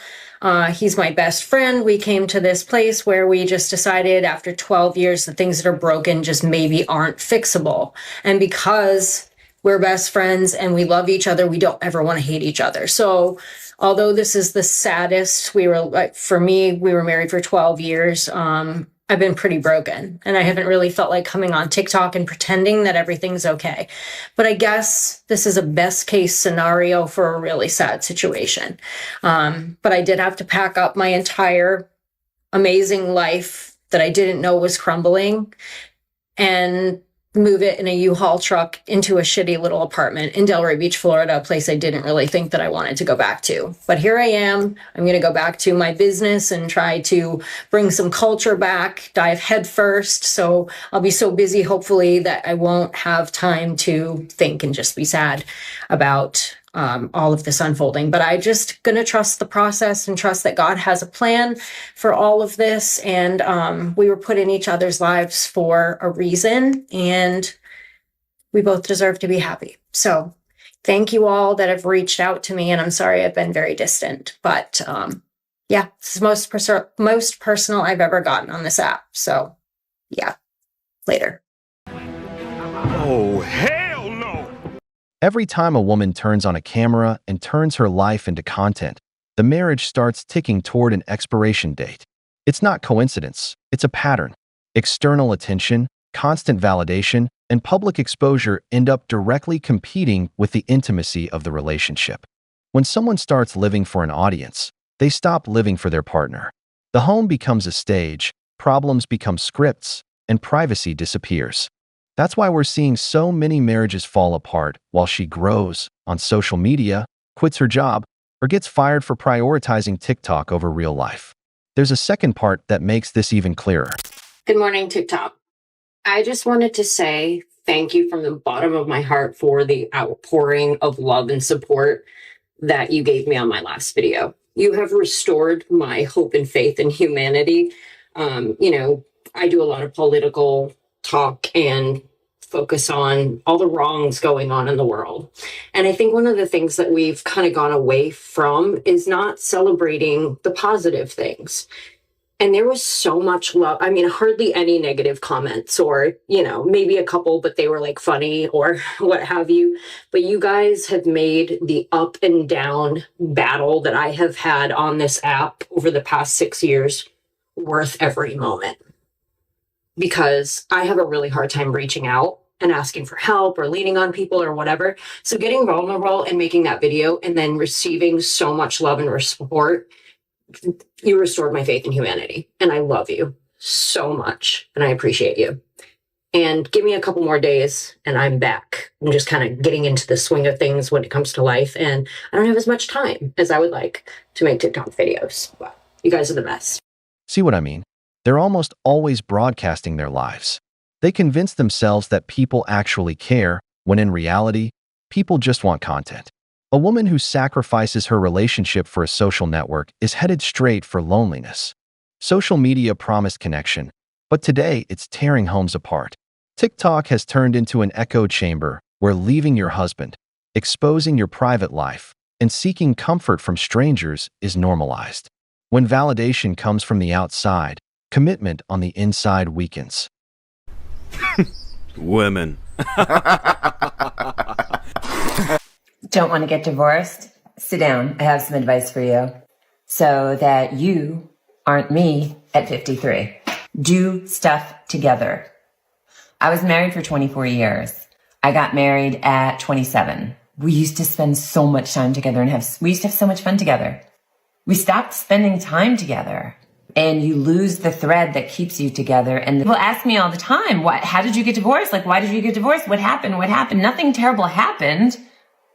He's my best friend. We came to this place where we just decided after 12 years, the things that are broken just maybe aren't fixable. And because we're best friends and we love each other, we don't ever want to hate each other. So although this is the saddest, we were married for 12 years. I've been pretty broken, and I haven't really felt like coming on TikTok and pretending that everything's okay. But I guess this is a best case scenario for a really sad situation. But I did have to pack up my entire amazing life that I didn't know was crumbling and move it in a U-Haul truck into a shitty little apartment in Delray Beach, Florida, a place I didn't really think that I wanted to go back to. But here I am. I'm going to go back to my business and try to bring some culture back, dive head first. So I'll be so busy, hopefully, that I won't have time to think and just be sad about all of this unfolding. But I just going to trust the process and trust that God has a plan for all of this. And we were put in each other's lives for a reason, and we both deserve to be happy. So Thank you all that have reached out to me, and I'm sorry I've been very distant, but yeah, this is most personal I've ever gotten on this app. So yeah, later. Oh, hell no! Every time a woman turns on a camera and turns her life into content, the marriage starts ticking toward an expiration date. It's not coincidence, it's a pattern. External attention, constant validation, and public exposure end up directly competing with the intimacy of the relationship. When someone starts living for an audience, they stop living for their partner. The home becomes a stage, problems become scripts, and privacy disappears. That's why we're seeing so many marriages fall apart while she grows on social media, quits her job, or gets fired for prioritizing TikTok over real life. There's a second part that makes this even clearer. Good morning, TikTok. I just wanted to say thank you from the bottom of my heart for the outpouring of love and support that you gave me on my last video. You have restored my hope and faith in humanity. I do a lot of political talk and focus on all the wrongs going on in the world. And I think one of the things that we've kind of gone away from is not celebrating the positive things. And there was so much love. I mean, hardly any negative comments or, maybe a couple, but they were like funny or what have you. But you guys have made the up and down battle that I have had on this app over the past 6 years worth every moment. Because I have a really hard time reaching out and asking for help or leaning on people or whatever. So getting vulnerable and making that video and then receiving so much love and support, you restored my faith in humanity. And I love you so much. And I appreciate you. And give me a couple more days and I'm back. I'm just kind of getting into the swing of things when it comes to life. And I don't have as much time as I would like to make TikTok videos. But you guys are the best. See what I mean? They're almost always broadcasting their lives. They convince themselves that people actually care, when in reality, people just want content. A woman who sacrifices her relationship for a social network is headed straight for loneliness. Social media promised connection, but today it's tearing homes apart. TikTok has turned into an echo chamber where leaving your husband, exposing your private life, and seeking comfort from strangers is normalized. When validation comes from the outside, commitment on the inside weakens. Women. Don't want to get divorced? Sit down. I have some advice for you so that you aren't me at 53. Do stuff together. I was married for 24 years. I got married at 27. We used to spend so much time together and we used to have so much fun together. We stopped spending time together. And you lose the thread that keeps you together. And people ask me all the time, how did you get divorced? Why did you get divorced? What happened? Nothing terrible happened.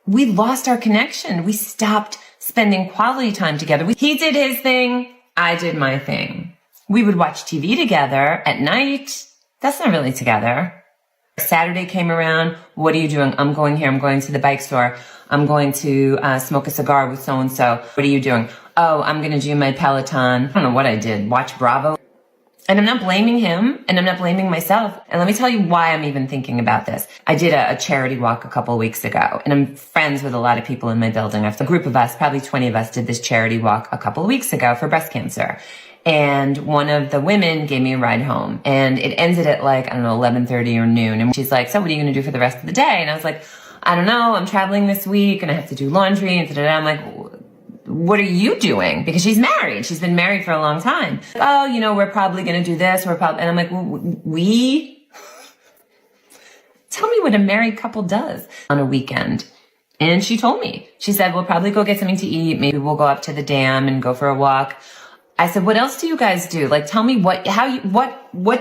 We lost our connection. We stopped spending quality time together. He did his thing. I did my thing. We would watch TV together at night. That's not really together. Saturday came around. What are you doing? I'm going here. I'm going to the bike store. I'm going to smoke a cigar with so-and-so. What are you doing? Oh, I'm going to do my Peloton. I don't know what I did. Watch Bravo. And I'm not blaming him and I'm not blaming myself. And let me tell you why I'm even thinking about this. I did a charity walk a couple of weeks ago and I'm friends with a lot of people in my building. A group of us, probably 20 of us, did this charity walk a couple of weeks ago for breast cancer. And one of the women gave me a ride home and it ended at 11:30 or noon. And she's like, so what are you going to do for the rest of the day? And I was like, I don't know. I'm traveling this week and I have to do laundry and da-da-da. I'm like, what are you doing? Because she's married. She's been married for a long time. Oh, we're probably going to do this. And I'm like, we? Tell me what a married couple does on a weekend. And she told me. She said, we'll probably go get something to eat. Maybe we'll go up to the dam and go for a walk. I said, what else do you guys do? Tell me what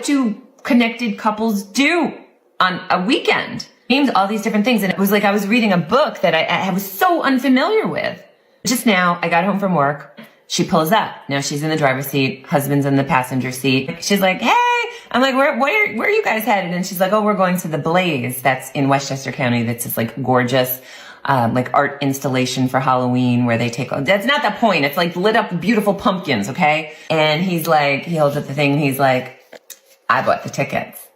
do connected couples do on a weekend? Named all these different things. And it was like I was reading a book that I was so unfamiliar with. Just now, I got home from work. She pulls up. Now she's in the driver's seat. Husband's in the passenger seat. She's like, hey. I'm like, where are you guys headed? And she's like, oh, we're going to the Blaze. That's in Westchester County. That's this gorgeous, art installation for Halloween where they take, that's not the point. It's lit up beautiful pumpkins. Okay. And he holds up the thing and he's like, I bought the tickets.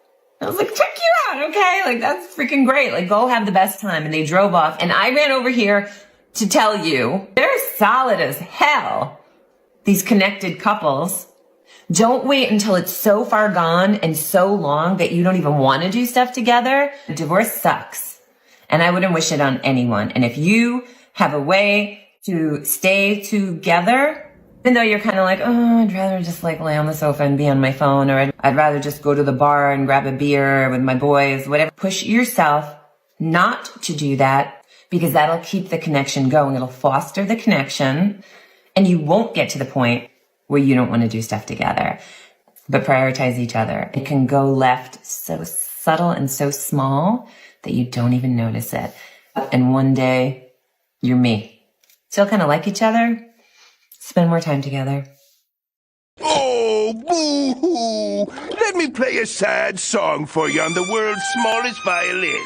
I was like, check you out, okay? Like, that's freaking great. Like, go have the best time. And they drove off. And I ran over here to tell you, they're solid as hell. These connected couples. Don't wait until it's so far gone and so long that you don't even want to do stuff together. Divorce sucks. And I wouldn't wish it on anyone. And if you have a way to stay together, even though you're kind of like, oh, I'd rather just like lay on the sofa and be on my phone, or I'd rather just go to the bar and grab a beer with my boys, whatever. Push yourself not to do that, because that'll keep the connection going. It'll foster the connection, and you won't get to the point where you don't want to do stuff together. But prioritize each other. It can go left so subtle and so small that you don't even notice it. And one day, you're me. Still kind of like each other. Spend more time together. Oh, boo-hoo! Let me play a sad song for you on the world's smallest violin.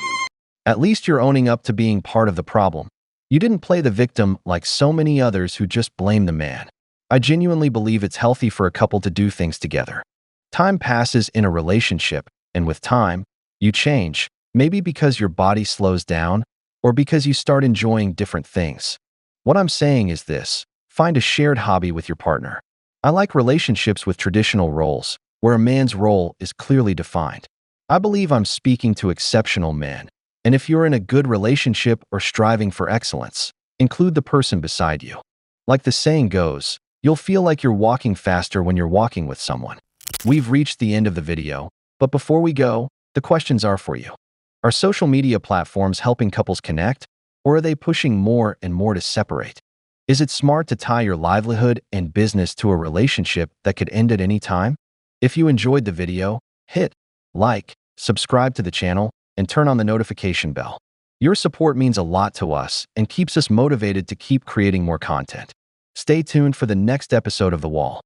At least you're owning up to being part of the problem. You didn't play the victim like so many others who just blame the man. I genuinely believe it's healthy for a couple to do things together. Time passes in a relationship, and with time, you change. Maybe because your body slows down, or because you start enjoying different things. What I'm saying is this: find a shared hobby with your partner. I like relationships with traditional roles, where a man's role is clearly defined. I believe I'm speaking to exceptional men, and if you're in a good relationship or striving for excellence, include the person beside you. Like the saying goes, you'll feel like you're walking faster when you're walking with someone. We've reached the end of the video, but before we go, the questions are for you. Are social media platforms helping couples connect, or are they pushing more and more to separate? Is it smart to tie your livelihood and business to a relationship that could end at any time? If you enjoyed the video, hit like, subscribe to the channel, and turn on the notification bell. Your support means a lot to us and keeps us motivated to keep creating more content. Stay tuned for the next episode of The Wall.